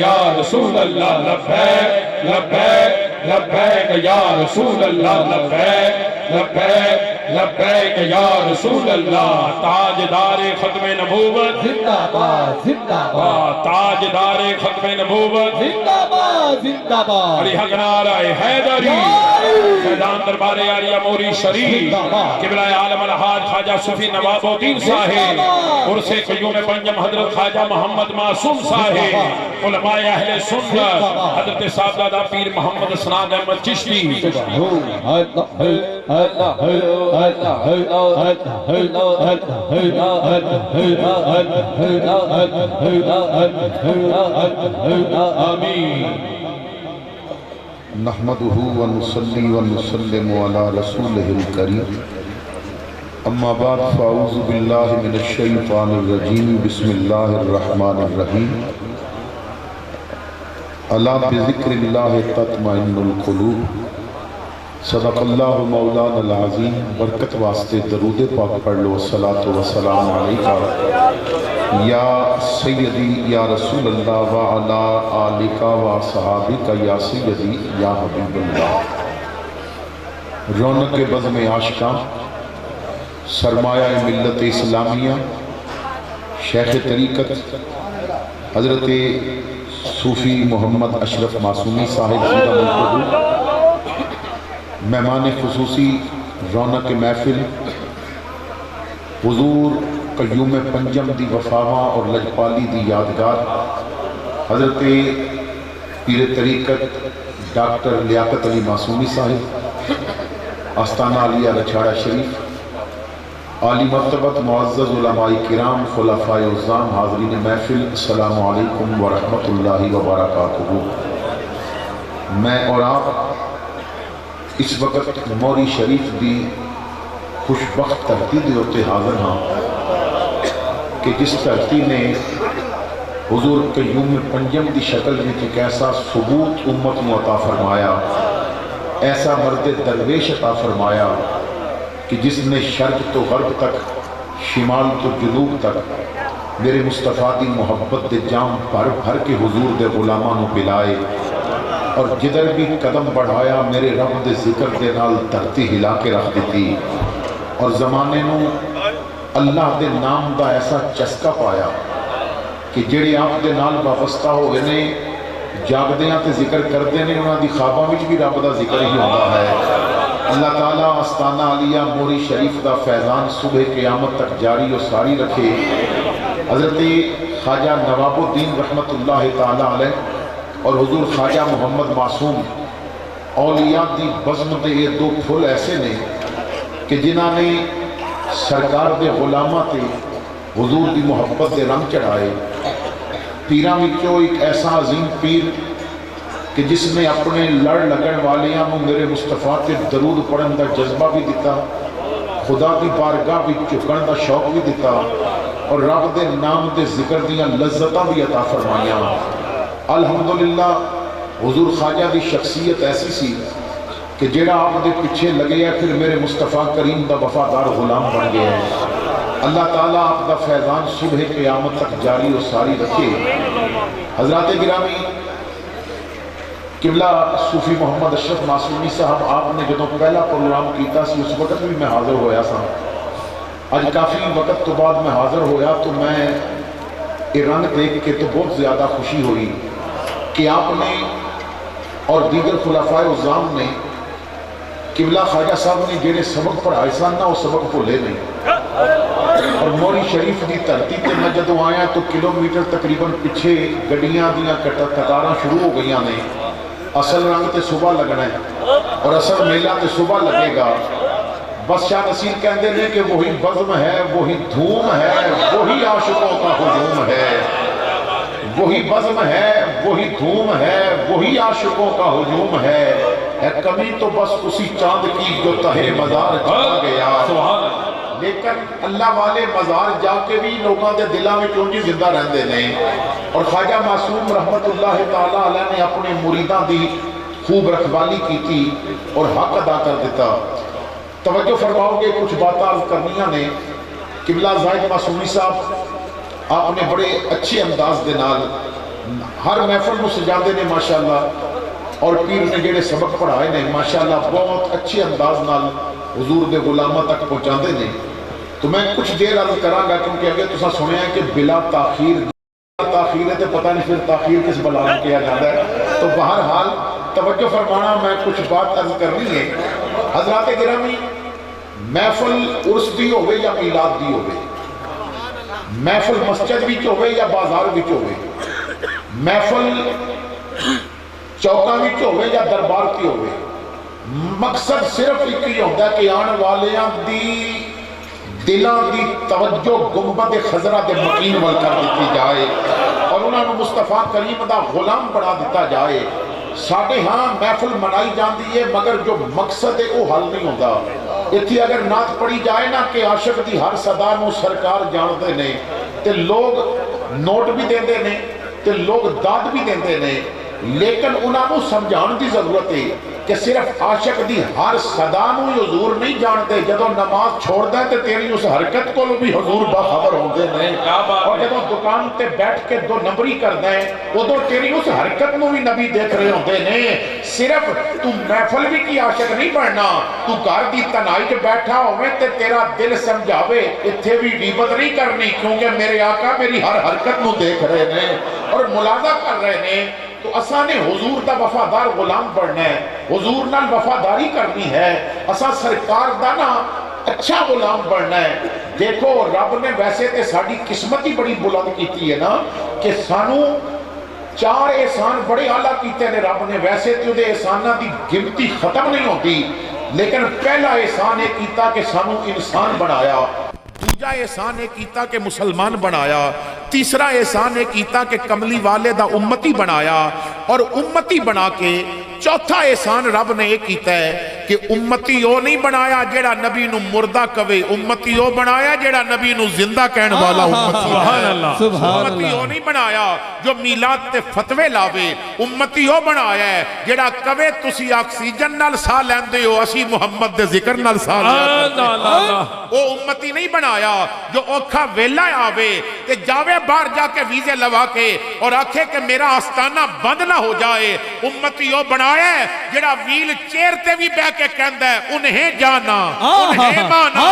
یا رسول اللہ لبیک لبیک لبیک یا رسول اللہ لبیک لبیک لبیک یا رسول اللہ تاجدار ختم نبوت زندہ باد زندہ باد تاجدار ختم نبوت زندہ باد زندہ باد علی حق نعرہ حیدری فیضان دربار عالیہ موری شریف قبلہ عالم الحاج خواجہ صوفی نواب الدین صاحب عرس قیوم پنجم حضرت خواجہ محمد معصوم صاحب علماء اہل سنت حضرت صاحبزادہ پیر محمد اسناد احمد چشتی نحمده ونصلي ونسلم على رسوله الكريم اما بعد فاعوذ بالله من الشيطان الرجيم بسم الله الرحمن الرحيم الا بذكر الله تطمئن القلوب صدق اللہ مولانا العظیم برکت واسطے درود پاک پڑھ لو صلاۃ و سلام علیکہ یا سیدی یا رسول اللہ وعلا آلکہ و صحابکہ یا سیدی یا حبیب اللہ رونق بزم عاشقاں سرمایہ ملت اسلامیہ شیخ طریقت حضرت صوفی محمد اشرف معصومی صاحب زیدہ ملکہ مہمان خصوصی رونق محفل حضور قیوم پنجم دی وفاواں اور لجپالی دی یادگار حضرت پیر طریقت ڈاکٹر لیاقت علی معصومی صاحب آستانہ علیہ رچھاڑا شریف عالی مرتبت معزز علماء کرام خلفائے اعظام حاضرین محفل السلام علیکم ورحمۃ اللہ وبرکاتہ میں اور آپ اس وقت موری شریف دی خوشبخت دھرتی دے ہوتے حاضر ہاں کہ جس دھرتی نے حضور قیوم پنجم دی شکل میں ایک ایسا ثبوت امت کو عطا فرمایا ایسا مرد درویش عطا فرمایا کہ جس نے شرق تو غرب تک شمال تو جنوب تک میرے مصطفیٰ دی محبت دے جام بھر بھر کے حضور دے غلاماں نو پلائے اور جدھر بھی قدم بڑھایا میرے رب دے ذکر دے نال دھرتی ہلا کے رکھ دیتی اور زمانے نو اللہ دے نام دا ایسا چسکا پایا کہ جڑے آپ دے نال وابستہ ہوئے نے جاگدیاں تے ذکر کردے نے انہاں دی خواباں وچ بھی رب دا ذکر ہی ہوتا ہے اللہ تعالیٰ آستانہ علیہ موری شریف دا فیضان صبح قیامت تک جاری و ساری رکھے حضرت خواجہ نواب الدین رحمت اللہ تعالیٰ علیہ اور حضور خواجہ محمد معصوم اولیاء دی بزم دے یہ دو پھول ایسے نے کہ جنہاں نے سرکار دے غلامہ تے حضور دی محبت دے رنگ چڑھائے پیران وچوں ایک ایسا عظیم پیر کہ جس نے اپنے لڑ لگن والیاں نو میرے مصطفیٰ تے درود پڑھن دا جذبہ بھی دیتا خدا دی بارگاہ بھی چکن دا شوق بھی دیتا اور رب دے نام دے ذکر دیاں لذتاں بھی عطا فرمائیاں الحمدللہ حضور خواجہ دی شخصیت ایسی سی کہ جڑا آپ دے پیچھے لگے ہے پھر میرے مصطفیٰ کریم دا وفادار غلام بن گیا ہے اللہ تعالیٰ آپ دا فیضان صبح قیامت تک جاری و ساری رکھے حضرات گرامی قبلہ صوفی محمد اشرف معصومی صاحب آپ نے جدوں پہلا پروگرام کیتا سی اس وقت بھی میں حاضر ہویا سا آج کافی وقت تو بعد میں حاضر ہویا تو میں یہ رنگ دیکھ کے تو بہت زیادہ خوشی ہوئی کہ آپ نے اور دیگر خلفائے اعظام نے قبلہ خواجہ صاحب نے جڑے سبق پڑھائے سن نہ وہ سبق بھولے نہیں اور موری شریف دی دھرتی تے میں جدوں آیا تو کلومیٹر تقریباً پیچھے گڈیاں دیاں قطاراں شروع ہو گئیاں نے اصل رنگ تے صبح لگنا ہے اور اصل میلہ تے صبح لگے گا بس شاہ نصیر کہندے نے کہ وہی بزم ہے وہی دھوم ہے وہی عاشقوں کا ہجوم ہے وہی بزم ہے وہی دھوم ہے وہی عاشقوں کا ہجوم ہے کمی تو بس اسی چاند کی جو تہے مزار چلا گیا لیکن اللہ والے مزار جا کے بھی لوگوں دے دلاں میں چونجی زندہ رہندے نہیں اور خواجہ معصوم رحمت اللہ تعالیٰ علیہ نے اپنے مریداں دی خوب رکھوالی کی تھی اور حق ادا کر دیتا توجہ فرماؤ گے کچھ باتیں عرض کرنیاں نے قبلہ زاہد معصومی صاحب آپ نے بڑے اچھے انداز دے نال ہر محفل میں سجاندے نے ماشاءاللہ اور پیر نے جڑے سبق پڑھائے نے ماشاءاللہ بہت اچھے انداز نال حضور دے غلاماں تک پہنچاندے نے. تو میں کچھ دیر عرض کراں گا کیونکہ اگر تساں سنیا ہے کہ بلا تاخیر ہے تو پتہ نہیں پھر تاخیر کس بلا میں کیا جاتا ہے. تو بہرحال توجہ فرمانا میں کچھ بات عرض کرنی ہے. حضرات گرامی محفل عرس دی ہوئے یا میلاد دی ہوئے, محفل مسجد وچ ہوئے یا بازار وچ ہوئے, محفل چوکاں وچ ہوئے یا دربار کی ہوئے, مقصد صرف ایک ہی ہوتا ہے کہ آن والیاں دی دلان دی توجہ گنبد خضرہ دے مکین وال کر دیتی جائے اور انہاں نو مصطفیٰ کریم دا غلام بنا دیتا جائے. ساڑھے ہاں محفل منائی جاندی ہے مگر جو مقصد ہے وہ حل نہیں ہوتا. اتھی اگر نعت پڑھی جائے نا کہ عاشق دی ہر صدا نو سرکار جاندے نے تے لوگ نوٹ بھی دیندے نے تے لوگ داد بھی دیندے نے, لیکن انہاں نو سمجھان دی ضرورت ہے کہ صرف عاشق دی ہر صدا نو حضور نہیں جانتے. جدو نماز چھوڑ دے تے تیری اس حرکت کو بھی حضور باخبر ہوندے نے, اور جدو دکان تے بیٹھ کے دو نمبری کر دیں ادو تیری اس حرکت نو بھی نبی دیکھ رہے ہوندے نے. صرف تو محفل بھی کی عاشق نہیں بننا, تو گھر دی تنہائی کے بیٹھا ہوئے تے تیرا دل سمجھاوے اتھے بھی غیبت نہیں کرنی کیونکہ میرے آقا میری ہر حرکت نو دیکھ رہے ہیں اور ملاحظہ کر رہے ہیں. تو اساں نے حضور دا وفادار غلام بننا ہے, حضور نال وفاداری کرنی ہے, اساں سرکار دا نا اچھا غلام بننا ہے. دیکھو رب نے ویسے تے ساڑی قسمت ہی بڑی بلند کیتی ہے نا کہ سانو 4 احسان بڑے اعلیٰ کیتے نے رب نے. ویسے تے دے احسانہ دی گنتی ختم نہیں ہوتی, لیکن پہلا احسان یہ کیتا کہ سانو انسان بنایا, دوجا احسان یہ کیتا کہ مسلمان بنایا, تیسرا احسان یہ کیتا کہ کملی والے دا امتی بنایا, اور امتی بنا کے چوتھا احسان رب نے یہ کیتا ہے کہ امتی وہ نہیں بنایا جیڑا نبی نو مردہ کہے, امتی وہ بنایا جیڑا نبی نو زندہ کہن والا امتی. سبحان اللہ. امتی وہ نہیں بنایا جو میلاد تے فتوے لاوے, امتی وہ بنایا ہے جیڑا کہے تسی آکسیجن نال ساہ لیندے ہو اسی محمد دے ذکر نال ساہ لیندے ہو. وہ امتی نہیں بنایا جو اوکھا ویلا آوے تے جاوے باہر جا کے ویزے لوا کے اور آکھے کہ میرا آستانہ بند نہ ہو جائے. امتی وہ بنایا ہے جڑا ویل چیر تے بھی بہ کے کہندا ہے انہیں جانا انہیں مانا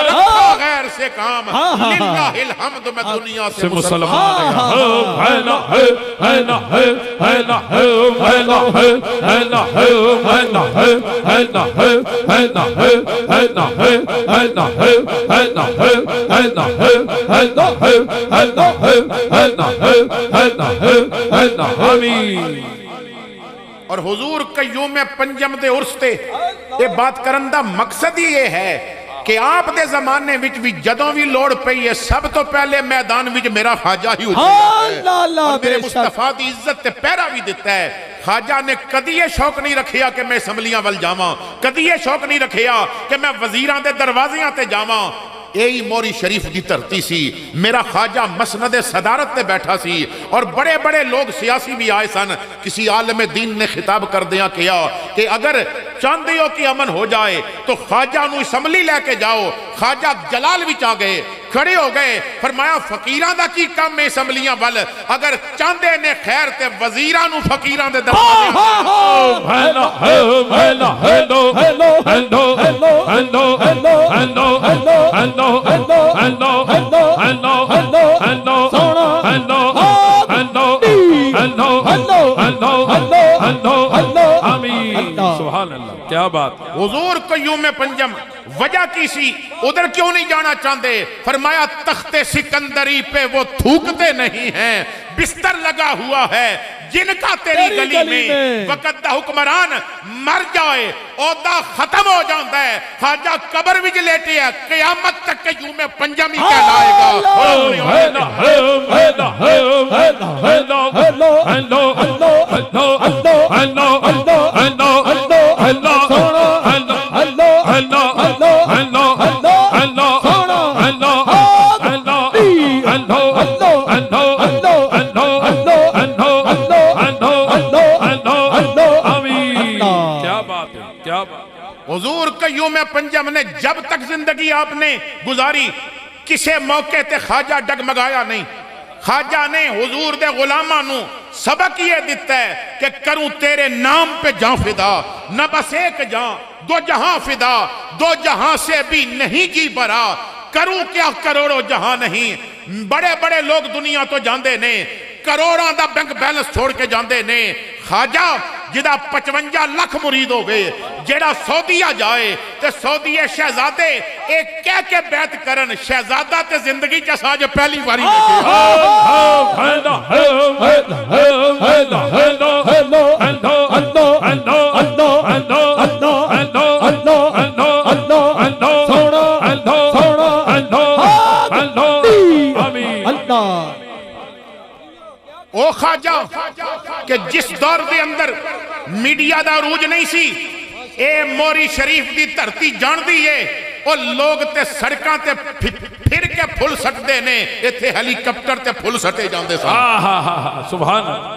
رکھا غیر سے کام, للہ الحمد میں دنیا سے مسلمان اور حضور قیوم پنجم دے عرس تے یہ بات کرن دا مقصد ہی یہ ہے کہ آپ دے زمانے وچ بھی جدوں بھی لوڑ پئی ہے سب تو پہلے میدان وچ میرا خواجہ ہی ہوتا ہے اور میرے مصطفیٰ دی عزت تے پیرا بھی دیتا ہے. خواجہ نے کدی یہ شوق نہیں رکھیا کہ میں اسمبلیاں ول جاواں, کدی یہ شوق نہیں رکھیا کہ میں وزیراں دے دروازیاں تے جاواں. یہی موری شریف دی دھرتی سی, میرا خواجہ مسند صدارت تے بیٹھا سی اور بڑے بڑے لوگ سیاسی بھی آئے سن. کسی عالم دین نے خطاب کر دیا کیا کہ اگر چاندیوں کی امن ہو جائے تو خواجہ نو اسمبلی لے کے جاؤ. خواجہ جلال وچ آ گئے, کھڑے ہو گئے, فرمایا فقیراں دا کی کام میں اسمبلیاں ول, اگر چاندے نے خیر تے وزیراں نو فقیراں دے دروازے سبحان اللہ. کیا بات. حضور قیوم پنجم وجہ کی سی ادھر کیوں نہیں جانا چاہتے؟ فرمایا تخت سکندری پہ وہ تھوکتے نہیں ہیں, بستر لگا ہوا ہے جن کا تیری گلی میں وقت دا حکمران مر جائے عہدہ ختم ہو جاتا ہے. خواجہ قبر وچ لیٹے ہے, قیامت تک قیوم پنجم ہی کہلائے گا. حضور قیوم پنجم نے جب تک زندگی آپ نے گزاری کسے موقع تے خواجہ ڈگمگایا نہیں. خواجہ نے حضور دے غلاماں نو سبق یہ دیتا ہے کہ کروں تیرے نام پہ جان فدا، نہ بس ایک جان دو جہاں فدا، دو جہاں سے بھی نہیں جی برا، کروں کیا کروڑوں جہاں نہیں۔ بڑے بڑے لوگ دنیا تو جاندے نے، کروڑاں دا بینک بیلنس چھوڑ کے جاندے نے، خواجہ جدا 55 لاکھ مرید ہو گئے، جیڑا سعودیہ جائے تے سعودیہ شہزادے ایک کہہ کے بیعت کرن، شہزادہ تے زندگی جیسا جو پہلی باری او خواجہ کہ جس دور دے اندر میڈیا دا عروج نہیں سی، اے موری شریف دی دھرتی جان دیئے، او لوگ تے سڑکاں تے پھر کے پھل سٹدے نے، ایتھے ہیلی کپٹر تے پھل سٹے جاندے سن۔ سبحان اللہ،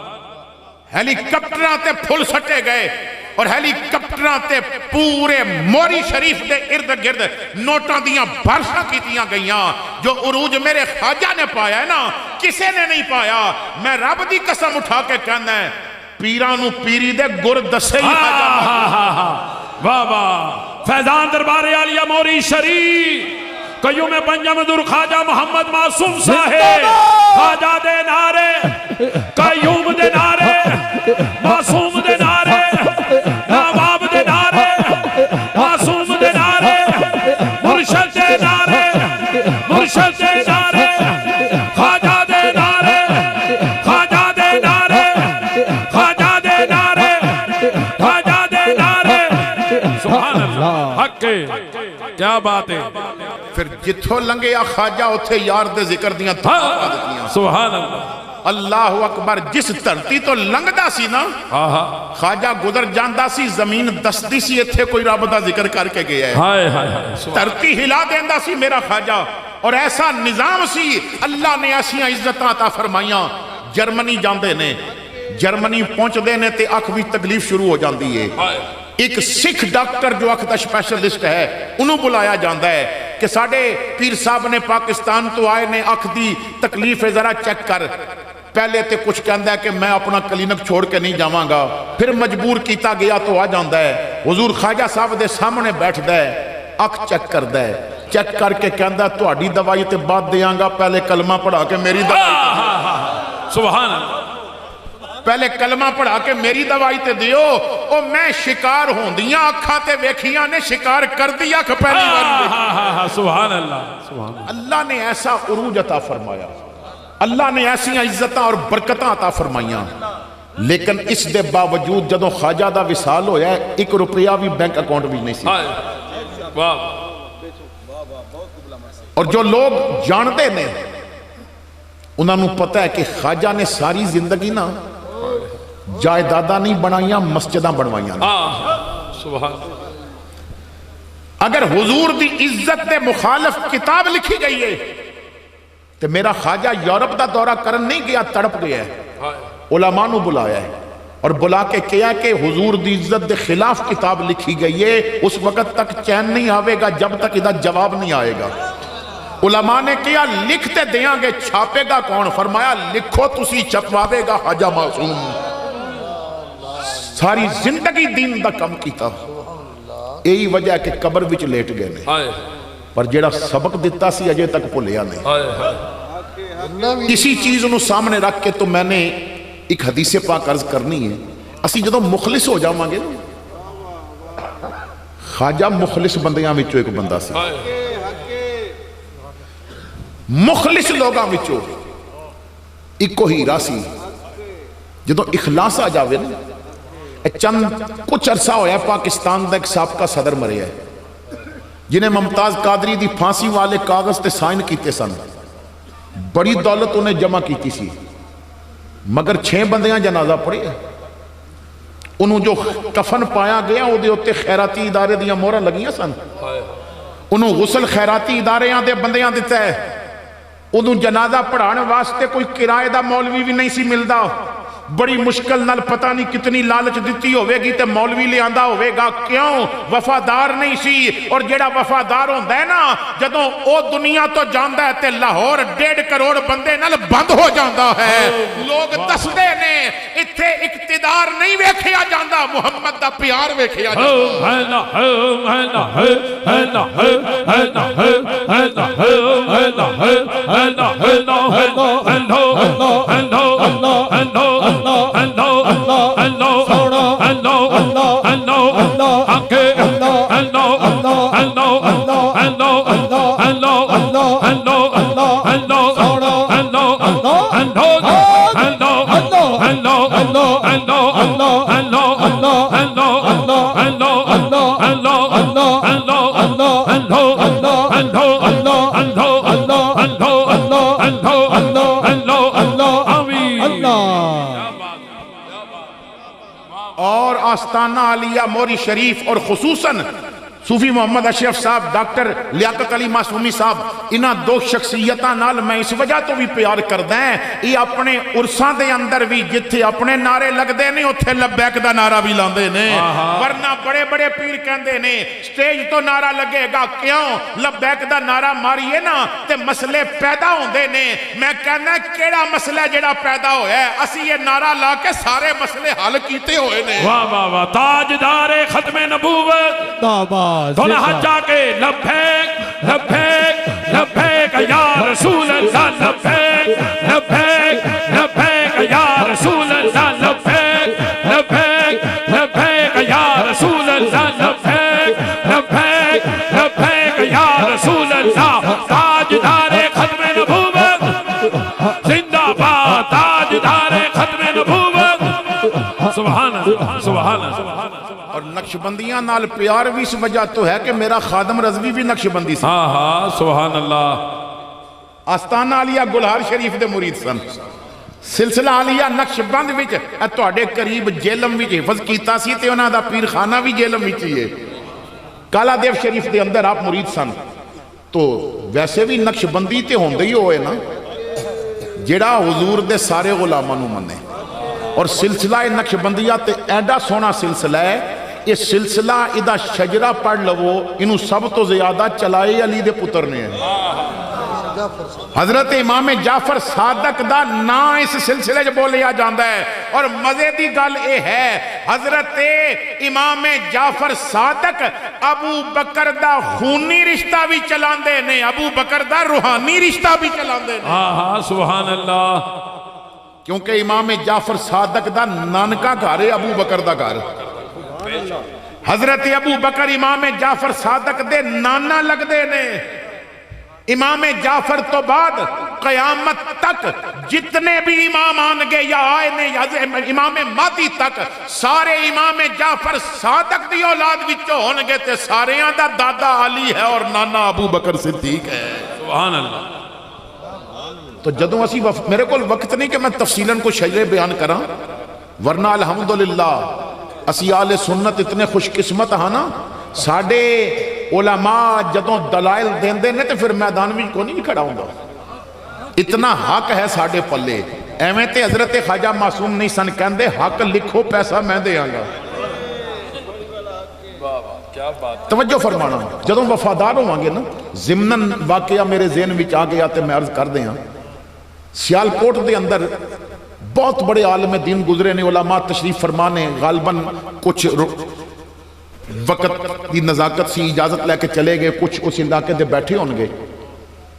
ہیلی کپٹراں تے پھل سٹے گئے، اور ہیلی کپٹراں تے پورے موری شریف دے ارد گرد نوٹاں دیاں بارشاں کیتیاں گئیاں۔ جو عروج میرے خواجہ نے پایا ہے نا، کسے نے نہیں پایا۔ میں رب دی قسم اٹھا کے کہنا ہے، پیرانو پیری دے گر دسے ہی خواجہ۔ واہ واہ، فیضان دربار عالیہ موری شریف، قیوم پنجم در خواجہ محمد معصوم صاحب، خواجہ دے نعرے، قیوم دے نعرے، معصوم دے نعرے، نواب دے نعرے، معصوم دے نعرے، مرشد دے نعرے، مرشد دے نعرے، خواجہ دے نعرے، خواجہ دے نعرے، خواجہ دے نعرے، خواجہ دے نعرے، سبحان اللہ، حق کیا بات ہے۔ پھر جتھو لنگے یا خواجہ اتھے یار دے ذکر دیاں تھا دیاں۔ سبحان اللہ، اللہ اکبر، جس دھرتی تو لنگدا سی نا، خواجہ گزر جاندا سی، زمین دستی سی، اتھے کوئی رب دا ذکر کر کے گیا ہے، دھرتی ہلا دیندا سی میرا خواجہ۔ اور ایسا نظام سی، اللہ نے ایسیاں عزتاں عطا فرمائیاں۔ جرمنی جاندے نے، جرمنی پہنچ دے نے تے اکھ بھی تکلیف شروع ہو جاندی ہے۔ ایک سکھ ڈاکٹر جو اکھ دا اسپیشلسٹ ہے، انہوں بلایا جاندہ ہے کہ ساڑھے پیر صاحب نے پاکستان تو آئے نے، اکھ دی تکلیف ذرا چیک کر۔ پہلے تے کچھ کہندہ ہے کہ میں اپنا کلینک چھوڑ کے نہیں جاواں گا، پھر مجبور کیتا گیا تو آ جاندہ ہے۔ حضور خواجہ صاحب دے سامنے بیٹھ دے، اکھ چیک کر دے، چیک کر کے کہندہ ہے تہاڈی دوائی تے بعد دیاں گا، پہلے کلمہ پڑھا کے میری دوائی، سبحان اللہ، پہلے کلمہ پڑھا کے میری دوائی تے دیو۔ او میں شکار ہوں دیاں اکھاں تے ویکھیاں نے شکار کر دیا کہ پہلی بار۔ سبحان اللہ، اللہ نے ایسا عروج عطا فرمایا، اللہ نے ایسی عزتاں اور برکتاں عطا فرمائیاں، لیکن اس دے باوجود جدوں خواجہ دا وصال ہویا ہے، 1 روپیہ بھی بینک اکاؤنٹ بھی نہیں سی۔ اور جو لوگ جانتے نے انہوں نے پتہ ہے کہ خواجہ نے ساری زندگی نا جائیداداں نہیں بنائیاں، مسجداں بنوائیاں۔ اگر حضور دی عزت دے مخالف کتاب لکھی گئی ہے تو میرا خواجہ یورپ دا دورہ کرن نہیں گیا، تڑپ گیا ہے، علماء نو بلایا ہے اور بلا کے کیا کہ حضور دی عزت دے خلاف کتاب لکھی گئی ہے، اس وقت تک چین نہیں آوے گا جب تک ادھا جواب نہیں آئے گا۔ علماء نے کیا لکھتے دیاں گے، چھاپے گا کون؟ فرمایا لکھو تسی چھپواوے گا خواجہ معصوم۔ ساری زندگی دین دا کم کیتا، یہی وجہ کہ قبر وچ لیٹ گئے نے، پر جیڑا سبق دیتا سی اجے تک بھولیا نہیں۔ اسی چیز انہوں سامنے رکھ کے تو میں نے ایک حدیث پاک عرض کرنی ہے۔ اسی جدوں مخلص ہو جاواں گے، خواجہ مخلص بندیاں وچوں ایک بندہ سی، مخلص لوگاں وچوں ایک کو ہیرا سی۔ جدوں اخلاص آ جاوے نا، چند کچھ عرصہ ہویا پاکستان دا ایک سابقہ صدر مرے ہے جنہیں ممتاز قادری دی پھانسی والے کاغذ تے سائن کیتے سن، بڑی دولت انہیں جمع کیتی سی، مگر 6 بندیاں جنازہ پڑے ہیں۔ انہوں جو کفن پایا گیا وہ دے ہوتے خیراتی ادارے دیاں مورا لگیاں سن، انہوں غسل خیراتی ادارے یہاں دے بندیاں دیتا ہے، انہوں جنازہ پڑھانے واسطے کوئی کرائے دا مولوی بھی نہیں سی ملدا، بڑی مشکل نال پتہ نہیں کتنی لالچ دیتی ہوئے گی تے مولوی لے آندہ ہوئے گا، کیوں وفادار نہیں سی. اور جیڑا وفادار ہوندہ ہے نا جدوں او دنیا تو جاندہ ہے تے لاہور 1.5 کروڑ بندے نال بند ہو جاندہ ہے. لوگ دسدے نے اتھے اقتدار نہیں ویکھیا جاندہ، محمد دا پیار ویکھیا جاندہ. اور آستانہ علیہ موری شریف اور خصوصاً صوفی محمد اشرف صاحب، ڈاکٹر لیاقت علی معصومی صاحب، انہاں دو شخصیتاں نال میں اس وجہ تو بھی پیار کردہ ہیں. یہ اپنے عرصاں دے اندر بھی جتھے اپنے نعرے لگ دے نے اتھے لبیک دا نعرہ بھی لاندے نے. ورنہ بڑے بڑے پیر کہندے نے سٹیج تو نعرہ لگے گا، کیوں لبیک دا نعرہ ماریے نا تے مسئلے پیدا ہوندے نے. میں کہنا کیڑا مسئلہ جڑا پیدا ہویا ہے، اسی یہ نعرہ لا کے سارے مسئلے حل کیتے ہوئے نے. واہ واہ واہ، تاجدار ختم نبوت دونہ حجا کے لبیک لبیک لبیک یا رسول اللہ، لبیک لبیک لبیک یا رسول اللہ، لبیک لبیک لبیک یا رسول اللہ، لبیک لبیک لبیک یا رسول اللہ. تاجدار ختم نبوت زندہ باد، تاجدار ختم نبوت. سبحان اللہ سبحان اللہ. اور نقشبندیاں نال پیار بھی اس وجہ تو ہے کہ میرا خادم رضوی بھی نقشبندی سی. ہاں ہاں سبحان اللہ. آستانہ علیہ گلہار شریف دے مرید سن. سلسلہ علیہ نقشبند وچ تواڈے قریب جیلم وچ حفظ کیتا سی تے انہاں دا پیر خانہ بھی جیلم وچ ہی ہے. کالا دیو شریف دے اندر آپ مرید سن. تو ویسے بھی نقشبندی تے ہوندے ہی ہوئے نا جڑا حضور دے سارے غلاماں نوں منے. اور سلسلہ نقشبندیہ تے ایڈا سونا سلسلہ ہے. یہ سلسلہ ادھا شجرہ پڑھ لو انہوں سب تو زیادہ چلائے علی دے پتر نے ہیں. حضرت امام جعفر صادق دا نا اس سلسلے جو بولیا جاندہ ہے. اور مزے دی گل اے ہے حضرت امام جعفر صادق ابو بکر دا خونی رشتہ بھی چلاندے نے، ابو بکر دا روحانی رشتہ بھی چلاندے نے. ہاں ہاں سبحان اللہ. کیونکہ امام جعفر صادق دا نانکا گھر ہے ابو بکر دا گھر. حضرت ابو بکر امام جعفر صادق دے نانا لگ دے نے. امام جعفر تو بعد قیامت تک جتنے بھی امام آنگے یا آئے نے امام مہدی تک سارے امام جعفر صادق دی اولاد وچوں ہونگے تے سارے دا دادا علی ہے اور نانا ابو بکر صدیق ہے. سبحان اللہ. تو جدوں اسی میرے کو وقت نہیں کہ میں تفصیلاً کو شجرے بیان کراں، ورنہ الحمدللہ اسی آل سنت اتنے خوش قسمت ہاں نا. ساڑھے علماء جدوں دلائل دین دے نے تو پھر میدان میں کو نہیں کھڑا ہوں گا. اتنا حق ہے ساڑھے پلے. ایویں تے حضرت خواجہ معصوم نہیں سن کہندے حق لکھو پیسہ میں دے آنگا. توجہ فرمانا جدوں وفادار ہوں گے نا. ضمناً واقعہ میرے ذہن وچ آ گیا تے میں عرض کر دیں. سیالکوٹ دے اندر بہت بڑے عالم دین گزرے نے، علماء تشریف فرمانے غالباً کچھ وقت کی نزاکت سی اجازت لے کے چلے گئے، کچھ اس علاقے دے بیٹھے ہونگے.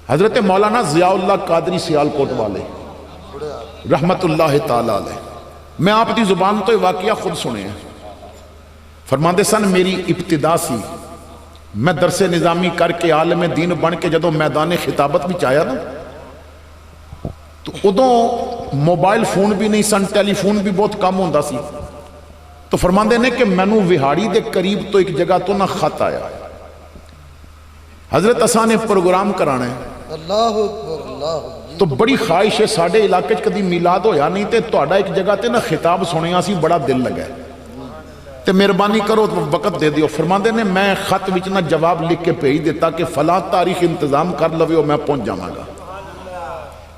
حضرت مولانا ضیاء اللہ قادری سیالکوٹ والے رحمت اللہ تعالی علیہ، میں آپ دی زبان تو یہ واقعہ خود سنے ہیں. فرماندے سن میری ابتدا سی، میں درس نظامی کر کے عالم دین بن کے جدوں میدان خطابت بھی چاہیا نا تو ادوں موبائل فون بھی نہیں سن، ٹیلی فون بھی بہت کم ہوندہ سی. تو فرماندے نے کہ میں نو وہاڑی دے قریب تو ایک جگہ تو نہ خط آیا، حضرت اساں نے پروگرام کرانا ہے. اللہ اکبر اللہ اکبر. تو بڑی خواہش ہے ساڑھے علاقے کدی میلاد ہویا نہیں تے توڑا ایک جگہ تے نہ خطاب سنیا سی، بڑا دل لگا ہے تے مہربانی کرو وقت دے دیو. فرماندے نے میں خط وچ نہ جواب لکھ کے بھیج دیتا کہ فلاں تاریخ انتظام کر لوے ہو میں پہنچ جاواں گا.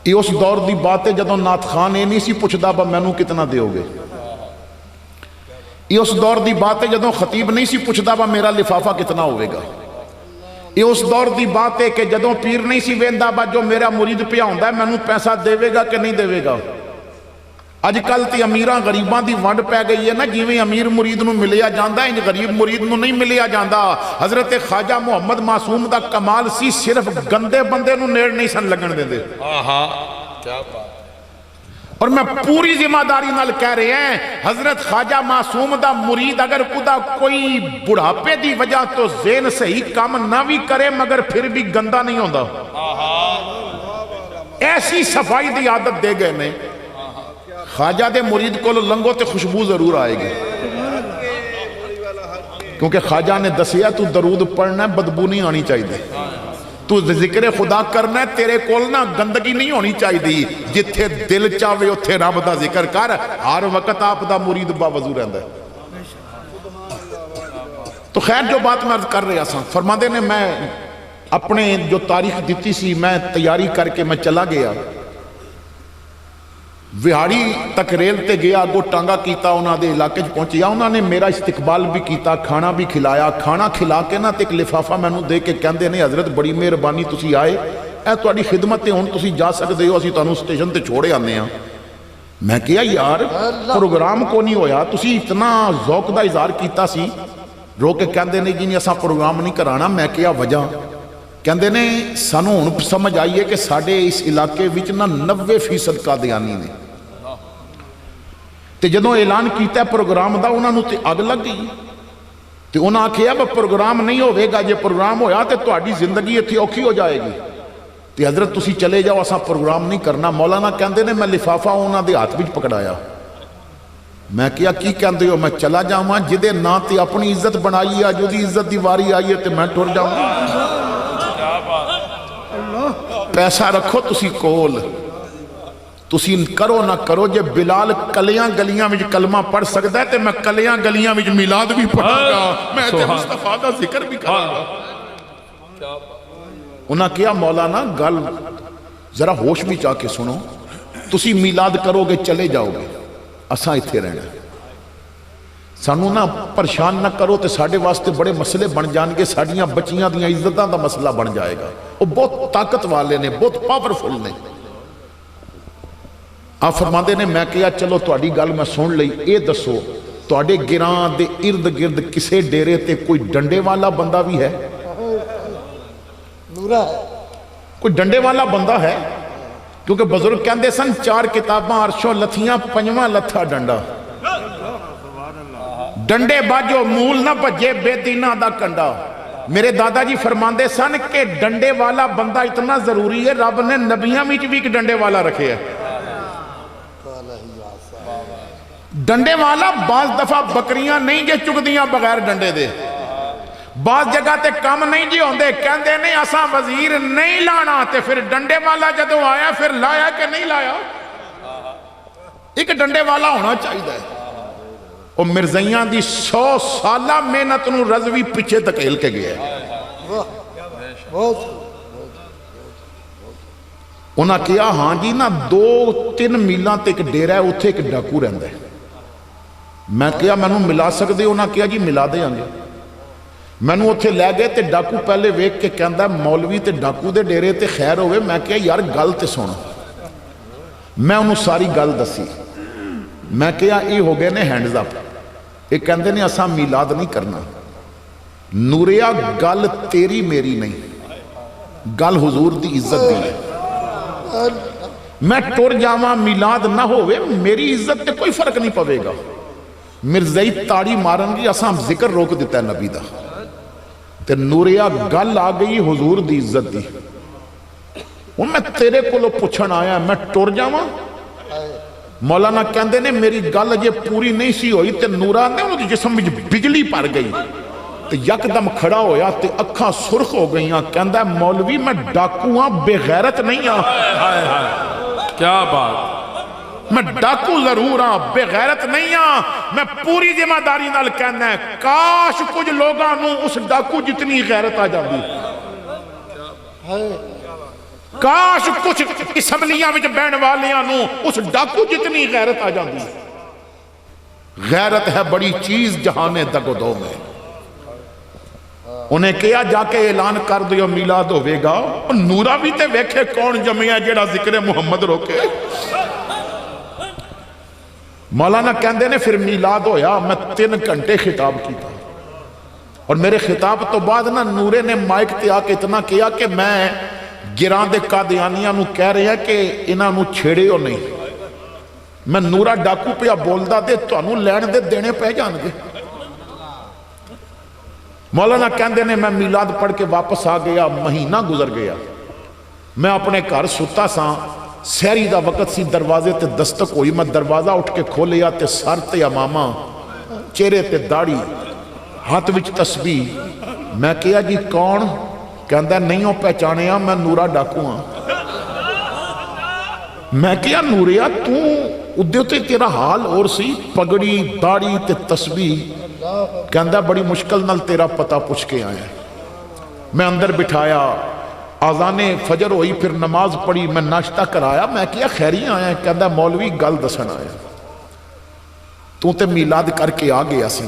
یہ اس دور دی بات ہے جدوں نعت خان یہ نہیں سی پوچھدا با مینوں کتنا دیو گے. یہ اس دور دی بات ہے جدوں خطیب نہیں سی پوچھدا با میرا لفافہ کتنا ہوئے گا. یہ اس دور دی بات ہے کہ جدوں پیر نہیں سی ویندا با جو میرا مرید پیا ہوندا ہے مینوں پیسہ دے گا کہ نہیں دے گا. اج کل تے امیراں غریباں دی ونڈ پی گئی ہے نا، جویں امیر مرید نو ملیا جاندا ہے غریب مرید نو نہیں ملیا جاندا. حضرت خواجہ محمد معصوم دا کمال سی صرف گندے بندے نو نیڑ نہیں سن لگن دیندے. کیا بات. اور میں پوری ذمہ داری نال کہہ رہے ہیں حضرت خواجہ معصوم دا مرید اگر خدا کوئی بڑھاپے دی وجہ تو ذہن صحیح کام نہ بھی کرے مگر پھر بھی گندا نہیں ہوندا. ایسی صفائی دی عادت دے گئے نے خواجہ دے مرید کو لنگو تے خوشبو ضرور آئے گی، کیونکہ خواجہ نے دسیا تو درود پڑھنا ہے بدبو نہیں آنی چاہیے، تو ذکر خدا کرنا ہے تیرے کول نہ گندگی نہیں ہونی چاہیے. جتھے دل چاہے اتھے رب دا ذکر کر، ہر وقت آپ دا مرید باوضو رہندا ہے. تو خیر جو بات میں عرض کر رہا سا، فرماندے نے میں اپنے جو تاریخ دیتی سی میں تیاری کر کے میں چلا گیا وہاڑی تک ریل تے گیا، اگو ٹانگا کیتا انہاں دے علاقے پہنچیا. انہاں نے میرا استقبال بھی کیتا، کھانا بھی کھلایا. کھانا کھلا کے نا تے ایک لفافہ مینوں دے کے کہندے نے حضرت بڑی مہربانی تسی آئے، اے تہاڈی خدمت تے ہن تسی جا سکدے ہو، اسی تانوں سٹیشن تے چھوڑے آنے ہاں. میں کہیا یار پروگرام کو نہیں ہویا، تسی اتنا ذوق دا اظہار کیتا سی. رو کے کہندے نے جی نہیں اساں پروگرام نہیں کرانا. میں کہیا وجہ؟ کہندے نے سانوں ہن سمجھ آئیے کہ ساڈے اس علاقے وچ نا 90% قادیانی نے. تے جدوں اعلان کیتا ہے پروگرام دا انہاں نوں تے اگ لگ گئی. تے انہاں آکھیا وہ پروگرام نہیں ہوئے گا، جے پروگرام ہویا تے تہاڈی زندگی اتھی اوکھی ہو جائے گی. تے حضرت تسی چلے جاؤ اساں پروگرام نہیں کرنا. مولانا کہندے نے میں لفافہ انہاں دے ہاتھ وچ پکڑایا. میں کہیا کی کہندے ہو؟ میں چلا جاواں جدے نا تے اپنی عزت بنائی ہے، جو دی عزت دی واری آئی ہے تے میں ٹر جاواں. پیسہ رکھو تسی کول، تسی کرو نہ کرو. جے بلال کلیاں گلیاں وچ کلمہ پڑھ سکتا ہے تے میں کلیاں گلیاں وچ میلاد بھی پڑھا گا، میں تے مصطفیٰ دا ذکر بھی کرا گا. انہاں کیا مولانا گل ذرا ہوش بھی چاہ کے سنو، تسی میلاد کرو گے چلے جاؤ گے، اساں اتھے رہنا. سانوں نہ پریشان نہ کرو تے ساڈے واسطے بڑے مسئلے بن جان گے. ساڈیاں بچیاں دیاں عزتاں دا مسئلہ بن جائے گا. وہ بہت طاقت والے نے، بہت پاورفل نے. آپ فرماندے نے میں کہا چلو تہاڈی گل میں سن لئی. اے دسو تہاڈے گراں دے ارد گرد کسے ڈیرے تے کوئی ڈنڈے والا بندہ بھی ہے؟ نورا ہے کوئی ڈنڈے والا بندہ ہے؟ کیونکہ بزرگ کہندے سن 4 کتاباں عرشوں لتھیاں، 5واں لتھا ڈنڈا. ڈنڈے باجو مول نہ بجے بے دینہ دا کنڈا. میرے دادا جی فرماندے سن کہ ڈنڈے والا بندہ اتنا ضروری ہے رب نے نبیاں وچ بھی ایک ڈنڈے والا رکھے ہے. ڈنڈے والا بعض دفعہ بکریاں نہیں جے چکدیاں بغیر ڈنڈے دے، بعض جگہ تے کم نہیں جی ہوندے. کہندے نہیں اساں وزیر نہیں لانا، تے پھر ڈنڈے والا جدوں آیا پھر لایا کہ نہیں لایا؟ ایک ڈنڈے والا ہونا چاہیے. وہ مرزیاں دی 100 سالہ محنت نو رضوی پیچھے دھکیل کے گیا ہے. انہاں کیا ہاں جی نا 2-3 میلاں تے ایک ڈیرہ ہے، اتھے ایک ڈاکو رہندا ہے. میں کیا مینوں ملا سکدے ہو؟ انہاں کیا جی ملا دے آنگے. مینوں اتھے لے گئے تے ڈاکو پہلے ویکھ کے کہندا مولوی تے ڈاکو دے ڈیرے تے خیر ہوئے. میں کیا یار گل تے سن. میں انہوں ساری گل دسی. میں کیا یہ ہو گئے نے ہینڈز اپ. یہ کہندے نے اساں میلاد نہیں کرنا. نوریا گل تیری میری نہیں، گل حضور دی عزت دی ہے. میں ٹر جاواں میلاد نہ ہوئے میری عزت تے کوئی فرق نہیں پوے گا. مرزائی تاڑی مارن گی اساں ذکر روک دیتا ہے نبی دا. تے نوریا گل آ گئی حضور دی عزت دی. وہ میں تیرے کو پوچھن آیا میں ٹر جاواں. مولانا کہندے نے میری گل اجے پوری نہیں سی ہوئی تے نورا نے انہوں دی جسم وچ بجلی پڑ گئی تے یکدم کھڑا ہویا تے اکھاں سرخ ہو گئیاں. کہندا ہے مولوی میں ڈاکو ہاں، بے غیرت نہیں ہاں. کیا بات. میں ڈاکو ضرور ہاں، بے غیرت نہیں ہاں. میں پوری ذمہ داری نال کہنا ہے کاش کچھ لوگاں نوں اس ڈاکو جتنی غیرت آ جاندی. کاش کچھ اسمبلیاں وچ بہن والیاں نو اس ڈاکو جتنی غیرت آ جاندی. غیرت ہے بڑی چیز جہاں دگ و دو میں. انہیں کیا جا کے اعلان کر دیو میلاد ہوئے گا. نورا بھی تے ویکھے کون جمعہ جیڑا ذکر محمد روکے. مولانا کہندے نے پھر میلاد ہویا. میں 3 گھنٹے خطاب کیتا اور میرے خطاب تو بعد نا نورے نے مائک تے آ کے اتنا کیا کہ میں گران دے قادیانیاں نو کہہ رہے ہیں کہ انہاں نو چھیڑے ہو نہیں. میں نورا ڈاکو پہ بولدا دے تو انہوں لین دے دینے پہ جان گے. مولانا کہندے نے میں میلاد پڑھ کے واپس آ گیا. مہینہ گزر گیا. میں اپنے گھر ستا سا. سحری دا وقت سی. دروازے تے دستک ہوئی. میں دروازہ اٹھ کے کھولیا تے سر تے امامہ, چہرے تے داڑھی, ہاتھ وچ تسبیح. میں کہا جی کون؟ کہندا نہیں ہو پہچانے ہاں, میں نورا ڈاکو ہاں. میں کہا نوریا تو ادھے تے تیرا حال اور سی, پگڑی داڑھی تے تسبیح. کہندا بڑی مشکل نال تیرا پتہ پوچھ کے آیا. میں اندر بٹھایا. آذان فجر ہوئی. پھر نماز پڑھی. میں ناشتہ کرایا. میں کیا خیری آیا؟ کہندا مولوی گل دسن آیا. تو تے میلاد کر کے آ گیا سی.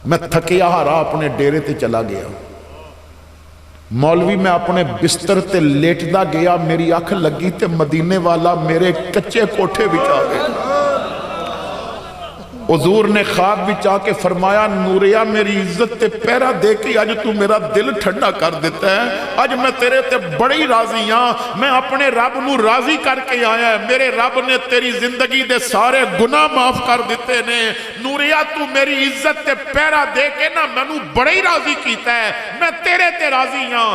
میں تھکیا ہارا اپنے ڈیرے تے چلا گیا. مولوی میں اپنے بستر تے لیٹدا گیا. میری اکھ لگی تے مدینے والا میرے کچے کوٹھے وچ آ گیا. حضور نے خواب وچ آ کے فرمایا نوریا میری عزت تے پیرا دے کے آج تو میرا دل ٹھنڈا کر دیتا ہے. آج میں تیرے تے بڑی راضی ہاں. میں اپنے رب نو راضی کر کے آیا ہے. میرے رب نے تیری زندگی دے سارے گناہ معاف کر دیتے نے. نوریا تو میری عزت تے پیرا دے کے نا مینوں بڑی راضی کیتا ہے. میں تیرے تے راضی ہاں.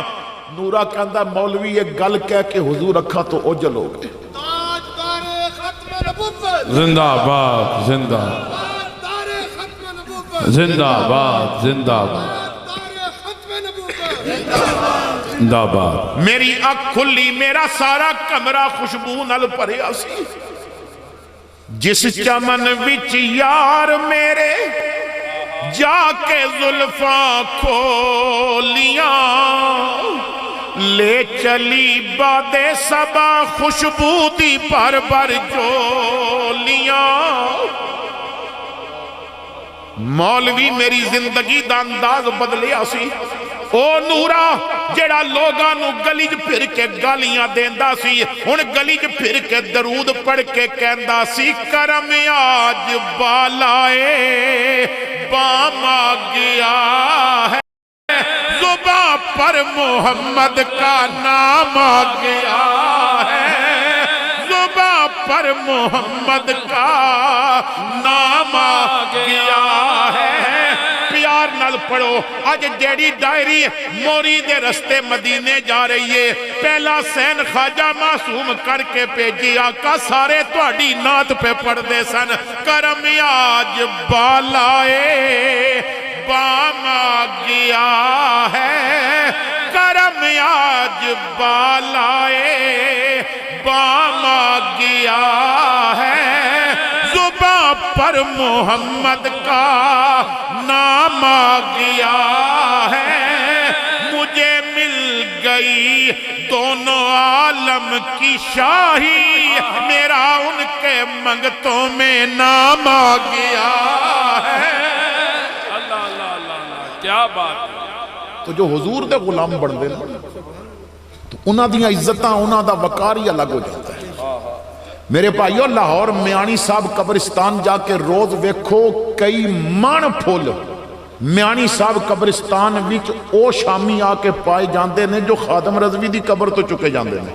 نورا کہندا مولوی ایک گل کہہ کے حضور رکھا تو اوجل ہو گئے. زندہ آباد زندہ زندہ آباد زندہ آباد زندہ آباد. میری اکھ کھلی. میرا سارا کمرہ خوشبو نال بھریا سی. جس چمن وچ یار میرے جا کے زلفاں کھولیاں لے چلی باد صبا خوشبو دی بھر بھر جولیاں. مولوی میری زندگی دا انداز بدلیا سی. او نورا جڑا لوگاں نو گلی وچ پھر کے گالیاں دیندا سی ہن گلی وچ پھر کے درود پڑھ کے کہندا سی کرم آج بالائے بام آ گیا ہے. زباں پر محمد کا نام آ گیا ہے. زباں پر محمد کا نام آ گیا ہے. پیار نال پڑھو. آج جیڑی ڈائری موری دے رستے مدینے جا رہی ہے پہلا سین خواجہ معصوم کر کے بھیجی. آقا سارے تہاڈی نعت پہ پڑھ دے سن. کرم آج بالائے بام آ گیا ہے. کرم آج بالائے بام آ گیا ہے. زباں پر محمد کا نام آ گیا ہے. مجھے مل گئی دونوں عالم کی شاہی. میرا ان کے منگتوں میں نام آ گیا ہے. کیا بات. تو جو حضور دے غلام بن دے نا تو انہاں دیاں عزتاں انہاں دا وقار ہی الگ ہو جاتا ہے. میرے بھائیو لاہور میانی صاحب قبرستان جا کے روز ویکھو کئی من پھول میانی صاحب قبرستان وچ او شامی آ کے پائے جاندے نے جو خادم رضوی دی قبر تو چکے جاندے نے.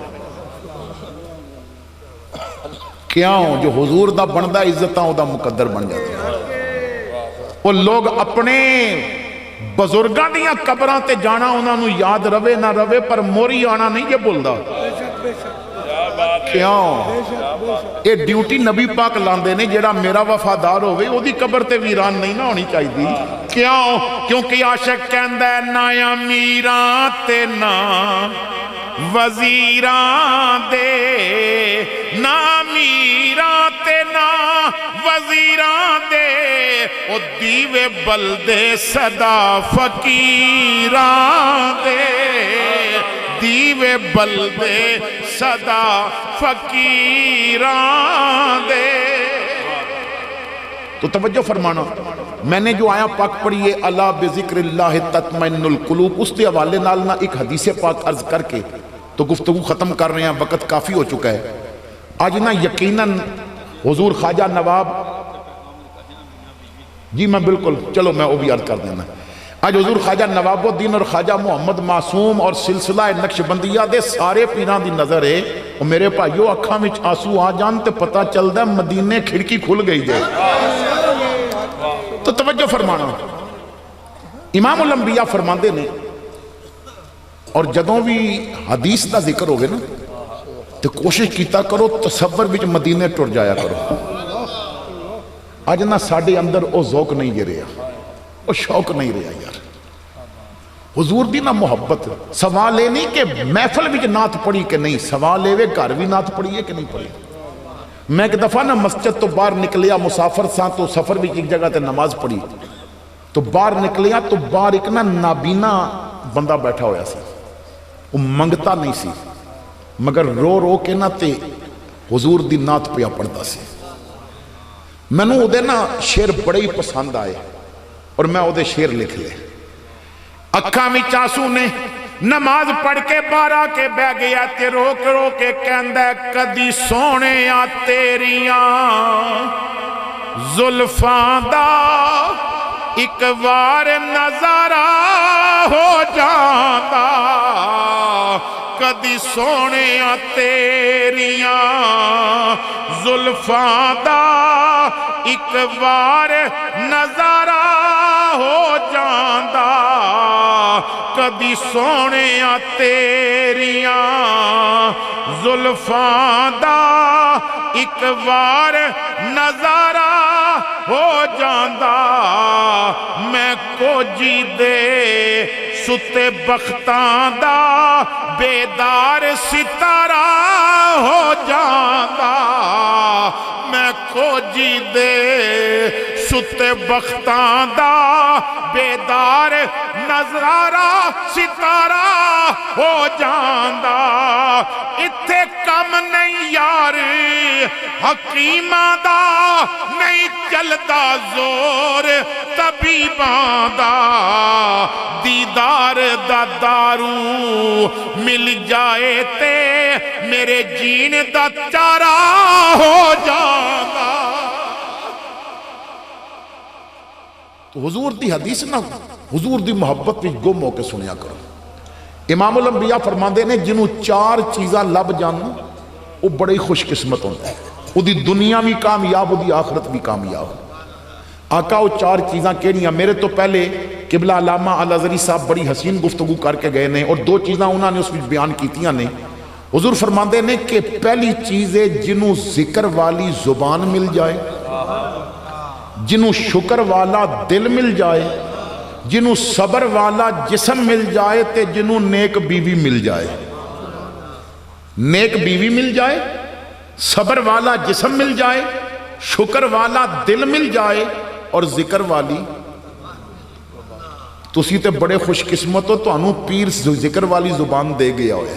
کیوں؟ جو حضور دا بندہ عزتاں او دا مقدر بن جاتے ہیں. وہ لوگ اپنے بزرگاں دیاں قبراں تے جانا انہاں نو یاد رہے نہ رہے پر موری آنا نہیں یہ بولدا. کیوں؟ یہ ڈیوٹی نبی پاک لاندے نے جیڑا میرا وفادار ہوئے او دی قبر تے ویران نہیں نہ ہونی چاہی دی. کیوں؟ کیونکہ عاشق کہندہ ہے نا امیران تے نا وزیران دے. نا امیران تے نا وزیران دے. او دیوے بلدے صدا فقیران دے. دیوے بلدے صدا فقیران دے. تو توجہ فرمانا، میں نے جو آیا پاک پڑھی ہے الا بذکر اللہ تطمئن القلوب، اس کے حوالے نال نہ ایک حدیث پاک عرض کر کے تو گفتگو ختم کر رہے ہیں، وقت کافی ہو چکا ہے. آج نہ یقیناً حضور خواجہ نواب، جی میں بالکل، چلو میں وہ بھی عرض کر دینا. آج حضور خواجہ نواب الدین اور خواجہ محمد معصوم اور سلسلہ نقشبندیہ دے سارے پیران دی نظر ہے. اور میرے بھائیو اکھاں وچ آنسو آ جان تے پتہ چلدا مدینے کھڑکی کھل گئی جائے. تو توجہ فرمانا، امام الانبیاء فرماندے نے، اور جدوں بھی حدیث دا ذکر ہوگے نا تو کوشش کیتا کرو تصور وچ مدینے ٹر جایا کرو. آج نہ ساڈے اندر او ذوق نہیں جے رہا، او شوق نہیں رہا یار. حضور دی نہ محبت، سوال یہ نہیں کہ محفل وچ نعت پڑھی کہ نہیں، سوال یہ گھر بھی نعت پڑھی ہے کہ نہیں پڑھی. میں ایک دفعہ نہ مسجد تو باہر نکلیا، مسافر ساں تو سفر وچ ایک جگہ تے نماز پڑھی، تو باہر نکلیا تو باہر ایک نہ نابینا بندہ بیٹھا ہویا سی. وہ منگتا نہیں سی مگر رو رو کے نہ تے حضور دی نعت پیا پڑھتا سی. میں نے دے نا شیر بڑے ہی پسند آئے اور میں دے شیر لکھ لے. اکھاں وچ آنسو نے نماز پڑھ کے باہر آ کے بہ گیا تے رو کے کہندا کدی سونے آ تیریاں زلفاں دا ایک وار نظارہ ہو جاندا، کدی سونے آ تیریاں زلفاں دا ایک وار نظارہ ہو جاندا، کدی سونے آ تیریاں زلفاں دا ایک وار نظارہ ہو جاندا. میں کوجی دے ستے بختاں دا بیدار ستارہ ہو جاندا، میں کوجی دے ستے بختاں دا بیدار نظارہ ستارہ ہو جاندا. اتھے کم نہیں یار حکیماں دا، نہیں چلدا زور طبیباں دا، دیدار دا دارو مل جائے تے میرے جین دا چارہ ہو جاندا. تو حضور دی حدیث نہ حضور دی محبت وچ گم ہو کے سنیا کرو. امام الانبیاء فرماندے نے جنہوں چار چیزاں لب جانو وہ بڑے خوش قسمت ہوتا ہے، وہ دی دنیا بھی کامیاب، وہ دی آخرت بھی کامیاب. آقا وہ چار چیزاں کیڑیاں؟ میرے تو پہلے قبلہ علامہ الازہری صاحب بڑی حسین گفتگو کر کے گئے نے اور دو چیزاں انہوں نے اس میں بیان کیتیاں نے. حضور فرماندے نے کہ پہلی چیز ہے جنہوں ذکر والی زبان مل جائے، جنہوں شکر والا دل مل جائے، جنہوں صبر والا جسم مل جائے تے جنہوں نیک بیوی مل جائے. نیک بیوی مل جائے، صبر والا جسم مل جائے، شکر والا دل مل جائے اور ذکر والی. تسی تے بڑے خوش قسمت ہو، تو انہوں پیر ذکر والی زبان دے گیا ہوئے.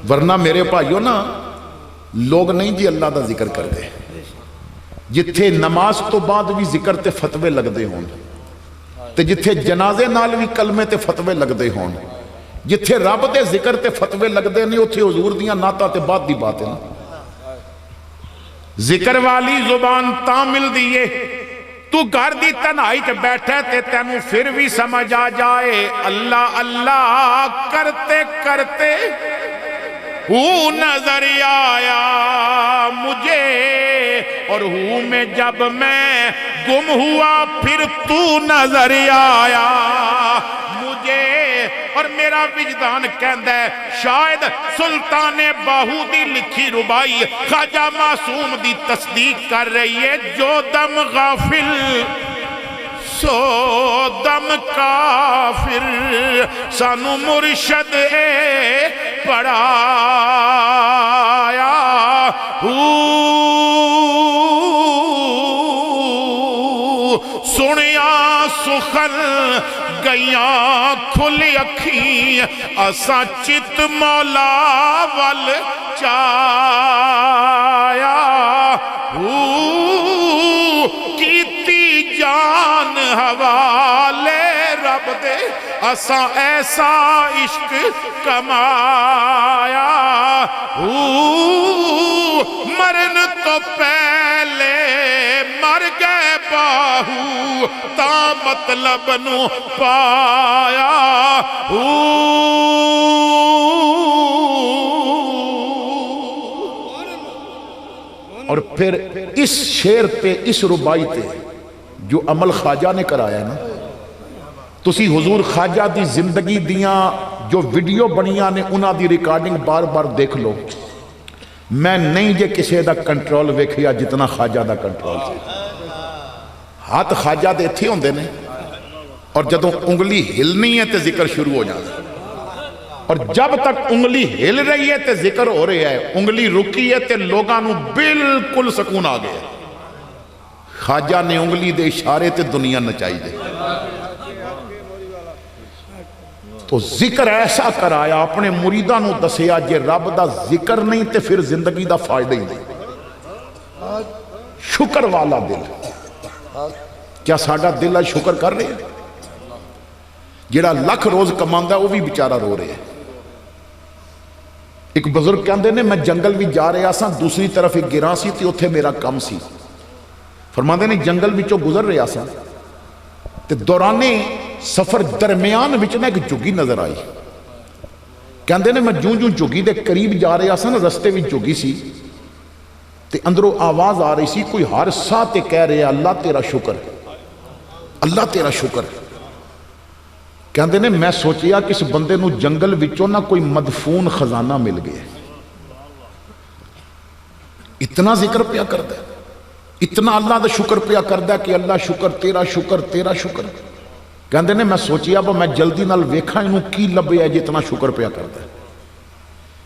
ورنہ میرے بھائیو نا لوگ نہیں جی اللہ دا ذکر کر دے، جتھے نماز تو بعد بھی ذکر تے فتوے لگ دے ہون، تے جتھے جنازے نال بھی کلمے تے فتوے لگ دے ہون، جتھے رب دے ذکر تے فتوے لگ دے نہیں اتھے حضور دیاں نعتاں تے بعد دی بات ہے نا. ذکر والی زبان تاں مل دیئے تو گھر دی تنہائی تے بیٹھے تے تینوں پھر بھی سمجھ آ جائے اللہ اللہ کرتے کرتے وہ نظر آیا مجھے، اور ہوں میں جب میں گم ہوا پھر تو نظر آیا مجھے. اور میرا وجدان کہندا ہے شاید سلطان باہو دی لکھی ربائی خواجہ معصوم دی تصدیق کر رہی ہے، جو دم غافل سو دم کافر سانو مرشد پڑھایا. سنیا سخن گیاں کھل اکھی اسا چت مولا ول چایا کیتی جان حوالے رب دے اسا ایسا عشق کمایا مرن تو پہلے مر گئے باہو تا مطلب نو پایا اور پھر اس شعر تے اس ربائی تے جو عمل خواجہ نے کرایا نا تسی حضور خواجہ دی زندگی دیاں جو ویڈیو بنیاں نے انہاں دی ریکارڈنگ بار بار دیکھ لو میں نہیں جے کسے دا کنٹرول ویکھیا جتنا خواجہ دا کنٹرول سے ہاتھ خواجہ دے تھے ہوندے نے اور جدوں انگلی ہلنی ہے تے ذکر شروع ہو جانا اور جب تک انگلی ہل رہی ہے تے ذکر ہو رہی ہے انگلی رکی ہے تے لوگاں نو بالکل سکون آ گیا خواجہ نے انگلی دے اشارے تے دنیا نچائی دے تو ذکر ایسا کرایا اپنے مریداں نو دسیا جے رب دا ذکر نہیں تے پھر زندگی دا فائدہ ہی نہیں شکر والا دل کیا ساڈا دل ہے شکر کر رہے ہیں جیڑا لکھ روز کماندا ہے وہ بھی بیچارہ رو رہے ہیں ایک بزرگ کہندے نے میں جنگل بھی جا رہا سا دوسری طرف ایک گراں سی تے اوتھے میرا کم سی فرماندے نے جنگل وچوں گزر رہا سا تے دورانے سفر درمیان وچ نا ایک جھگی نظر آئی کہندے نے میں جوں جوں جھگی دے قریب جا رہا سا نا رستے وچ جھگی سی تے اندروں آواز آ رہی سی کوئی ہر سا تے کہہ رہے اللہ تیرا شکر اللہ تیرا شکر کہندے نے میں سوچیا کہ اس بندے نو جنگل وچوں نہ کوئی مدفون خزانہ مل گیا اتنا ذکر پیا کردا ہے اتنا اللہ دا شکر پیا کردا ہے کہ اللہ شکر تیرا شکر کہندے نے میں سوچیا میں جلدی نال ویکھاں اینوں کی لبیا جتنا شکر پیا کردا ہے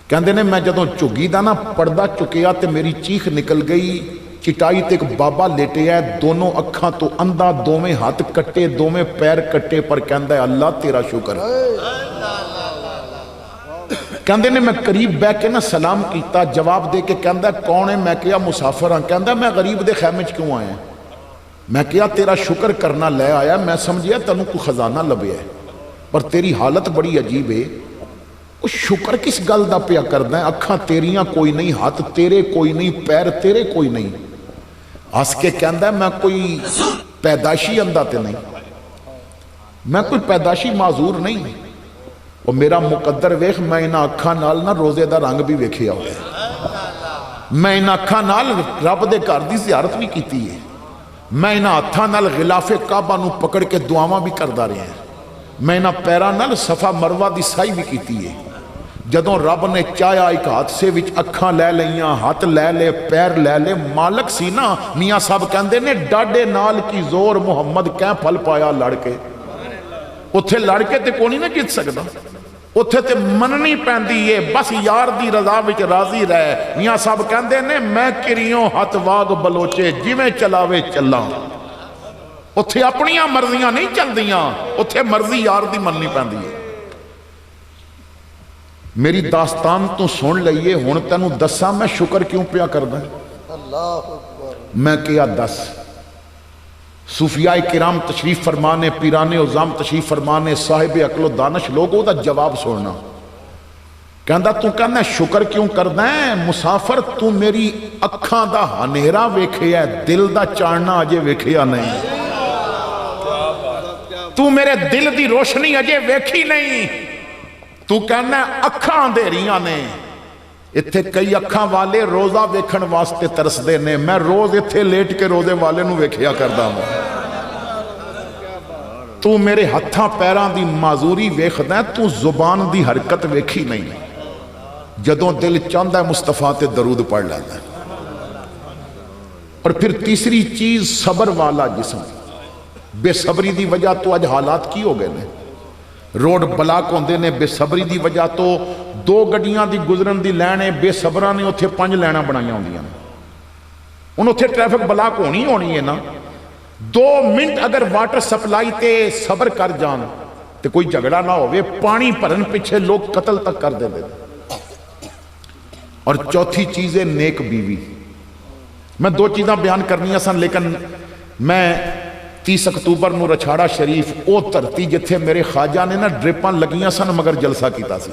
کہندے نے میں جدوں جھگی دا نا پردہ چکیا تے میری چیخ نکل گئی چٹائی تے ایک بابا لیٹے ہے دونوں اکھاں تو اندھا دوویں ہاتھ کٹے دوویں پیر کٹے پر کہندا ہے اللہ تیرا شکر کہندے نے میں قریب بیٹھ کے نا سلام کیتا جواب دے کے کہندا ہے کون ہے میں کہیا مسافر ہاں کہندا میں غریب دے خیمے وچ کیوں آیا میں کہیا تیرا شکر کرنا لے آیا میں سمجھیا تینوں کوئی خزانہ لبیا ہے پر تیری حالت بڑی عجیب ہے وہ شکر کس گل دا پیا کردا ہے اکھاں تیریاں کوئی نہیں ہاتھ تیرے کوئی نہیں پیر تیرے کوئی نہیں ہس کے کہندا ہے میں کوئی پیدائشی اندھا تے نہیں میں کوئی پیدائشی معذور نہیں اور میرا مقدر ویکھ میں انہاں اکھاں نال نہ روزے دا رنگ بھی ویکھیا ہوا میں انہاں اکھاں نال رب دے گھر دی زیارت بھی کیتی ہے میں انہاں ہتھاں نال غلاف کعبہ نو پکڑ کے دعاواں بھی کردا رہا ہوں میں انہاں پیراں نال صفا مروہ دی سائی بھی کیتی ہے جدوں رب نے چاہیا ایک حادثے وچ اکھاں لے لیاں ہاتھ لے لے پیر لے لے مالک سی نا میاں صاحب کہندے نے ڈاڈے نال کی زور محمد کہیں پھل پایا لڑ کے اتھے لڑ کے تے کوئی نہیں جیت سکدا اتھے تے مننی پیندی ہے بس یار دی رضا وچ راضی رہے میاں صاحب کہندے نے میں کریوں ہاتھ واگ بلوچے جویں چلاوے چلاں اتھے اپنیاں مرضیاں نہیں چل دیاں اتھے مرضی یار دی مننی پیندی ہے میری داستان تو سن لئیے ہن تینوں دساں میں شکر کیوں پیا کردا میں کیا دس صوفیاء کرام تشریف فرمانے پیرانے عظام تشریف فرمانے صاحب عقل و دانش لوگوں دا جواب سننا کہندا تو کہنا شکر کیوں کردا ہے مسافر تو میری اکھاں دا ہنیرا ویکھیا ہے دل دا چاننا اجے ویکھیا نہیں تو میرے دل دی روشنی اجے ویکھی نہیں تو کہنا اکھاں اندھیریاں نے اتھے کئی اکھاں والے روزہ ویکھن واسطے ترس دے نے میں روز اتھے لیٹ کے روزے والے نو ویکھیا کردا ہوں تو میرے ہتھاں پیران دی معذوری ویکھدا ہے تو زبان دی حرکت ویکھی نہیں جدوں دل چاہندا ہے مصطفیٰ تے درود پڑھ لیتا ہے اور پھر تیسری چیز صبر والا جسم بے صبری دی وجہ تو اج حالات کی ہو گئے نے روڈ بلاک ہوندے نے بے صبری دی وجہ تو دو گڈیاں دی گزرن دی لینے بے صبراں نے اتھے 5 لینا بنائیاں ہوندیاں ان اتھے ٹریفک بلاک ہونی ہے نا 2 ਮਿੰਟ ਅਗਰ ਵਾਟਰ ਸਪਲਾਈ ਤੇ ਸਬਰ ਕਰ ਜਾਣ ਤੇ ਕੋਈ ਝਗੜਾ ਨਾ ਹੋਵੇ, ਪਾਣੀ ਭਰਨ ਪਿੱਛੇ ਲੋਕ ਕਤਲ ਤੱਕ ਕਰ ਦਿੰਦੇ। ਔਰ ਚੌਥੀ ਚੀਜ਼ ਹੈ ਨੇਕ ਬੀਵੀ। ਮੈਂ 2 ਚੀਜ਼ਾਂ ਬਿਆਨ ਕਰਨੀਆਂ ਸਨ, ਲੇਕਿਨ ਮੈਂ 30 ਅਕਤੂਬਰ ਨੂੰ ਰਛਾੜਾ ਸ਼ਰੀਫ, ਉਹ ਧਰਤੀ ਜਿੱਥੇ ਮੇਰੇ ਖਾਜਾ ਨੇ ਨਾ ਡ੍ਰਿਪਾਂ ਲੱਗੀਆਂ ਸਨ ਮਗਰ ਜਲਸਾ ਕੀਤਾ ਸੀ,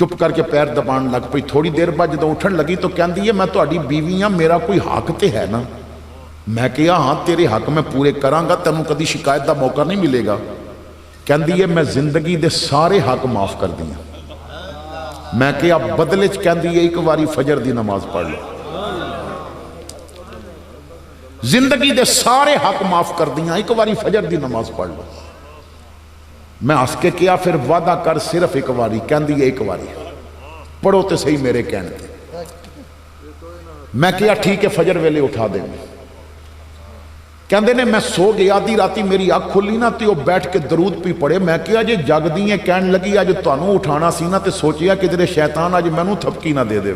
چپ کر کے پیر دبان لگ پئی. تھوڑی دیر بعد جدوں اٹھن لگی تو کہندی ہے میں تہاڈی بیوی ہاں, میرا کوئی حق تے ہے نا؟ میں کہا ہاں تیرے حق میں پورے کراں گا, تینوں کدی شکایت دا موقع نہیں ملے گا. کہندی ہے میں زندگی دے سارے حق معاف کر دیاں. میں کہا بدلے چ کہندی ہے ایک واری فجر دی نماز پڑھ لو. زندگی دے سارے حق معاف کر دیاں, ایک واری فجر دی نماز پڑھ لو. میں ہس کے کیا پھر وعدہ کر صرف ایک واری. کہندی ہے ایک واری پڑھو تے صحیح میرے کہنے تے. میں کیا ٹھیک ہے فجر ویلے اٹھا دیں. کہندے نے میں سو گیا, آدھی راتی میری اکھ کھلی نا تے وہ بیٹھ کے درود پی پڑے. میں کیا جے جگ دی ہیں کہن لگی اج تانوں اٹھانا سی نا تے سوچیا کہ جڑے شیطان اج مینوں تھپکی نہ دے دے.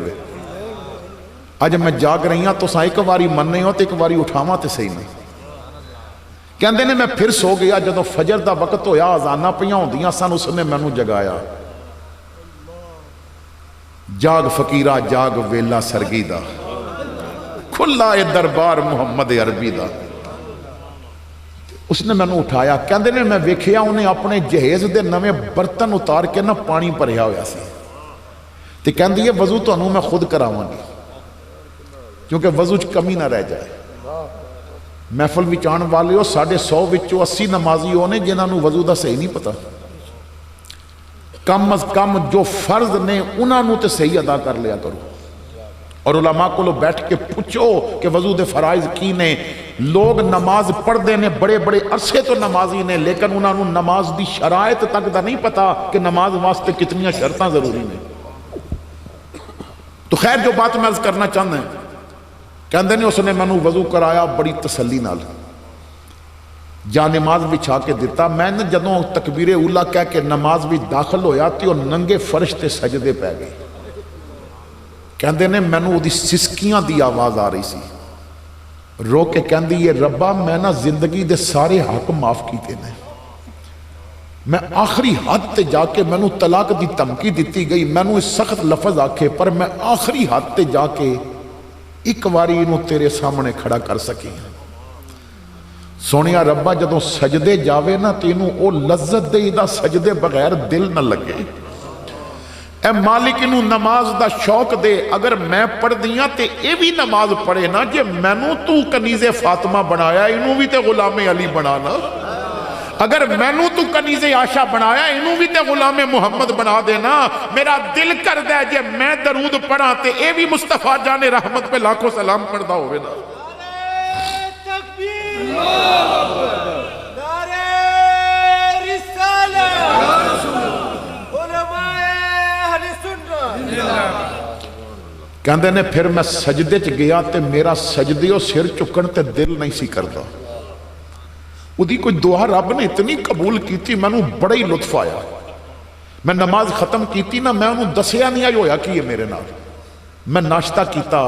اج میں جاگ رہی ہاں تساں ایک واری مننے ہو تے ایک واری اٹھاواں تے صحیح نہیں. کہندے نے میں پھر سو گیا, جدوں فجر دا وقت ہویا اذاناں پیاں ہوندیاں سن اس نے مینوں جگایا. جاگ فقیرا جاگ ویلا سرگی دا, کھلا اے دربار محمد عربی دا. اس نے مینوں اٹھایا. کہندے نے میں ویکھیا انہیں اپنے جہیز دے نویں برتن اتار کے نا پانی بھریا ہویا سی. تے کہندی ہے وضو تانوں میں خود کراواں گی کیونکہ وضو چ کمی نہ رہ جائے. محفل وچ آن والے ہو 150 وچوں 80 نمازی ہونے جنہاں نوں وضو دا صحیح نہیں پتا. کم از کم جو فرض نے انہاں نوں تے صحیح ادا کر لیا کرو. اور علماء کو بیٹھ کے پوچھو کہ وضو دے فرائض کی نے. لوگ نماز پڑھتے نے بڑے بڑے عرصے تو نمازی نے, لیکن انہاں نوں نماز دی شرائط تک دا نہیں پتا کہ نماز واسطے کتنی شرطاں ضروری نے. تو خیر جو بات میں عرض کرنا چاہتا ہوں, کہندے نے اس نے مینوں وضو کرایا بڑی تسلی نال, جا نماز بچھا کے دیتا. میں نے جدوں تکبیر اولا کہہ کے نماز بھی داخل ہویا تے وہ ننگے فرش تے سجدے پہ گئے. کہندے نے مینوں دی سسکیاں دی آواز آ رہی سی. رو کے کہندی یہ ربا میں نا زندگی دے سارے حق معاف کیتے نے. میں آخری حد تے جا کے مینوں طلاق دی دھمکی دیتی گئی, مینوں اس سخت لفظ آکھے, پر میں آخری حد تے جا کے ایک واری انہوں تیرے سامنے کھڑا کر سکی. سونیا ربا جدوں سجدے جاوے نا تینوں او لذت دے دا سجدے بغیر دل نہ لگے. اے مالک انہوں نماز دا شوق دے. اگر میں پڑھ دیاں تے اے بھی نماز پڑھے نا, جے مینوں تو کنیز فاطمہ بنایا انہوں بھی تے غلام علی بنانا. اگر مینوں تو کنیز عائشہ بنایا انہوں بھی تے غلام محمد بنا دینا. میرا دل کر دے جے میں درود پڑھا تے اے بھی مصطفیٰ جان رحمت پہ لاکھوں سلام پڑھدا ہوئے نا. کہندے نے پھر میں سجدے چ گیا تے میرا سجدے و سر چکن تے دل نہیں سی کردا. دی کوئی دعا رب نے اتنی قبول کیتی, میں نوں بڑا ہی لطف آیا. میں نماز ختم کیتی نا, میں انہوں دسیا نہیں آئی ہویا کی ہے میرے نال. میں ناشتہ کیتا,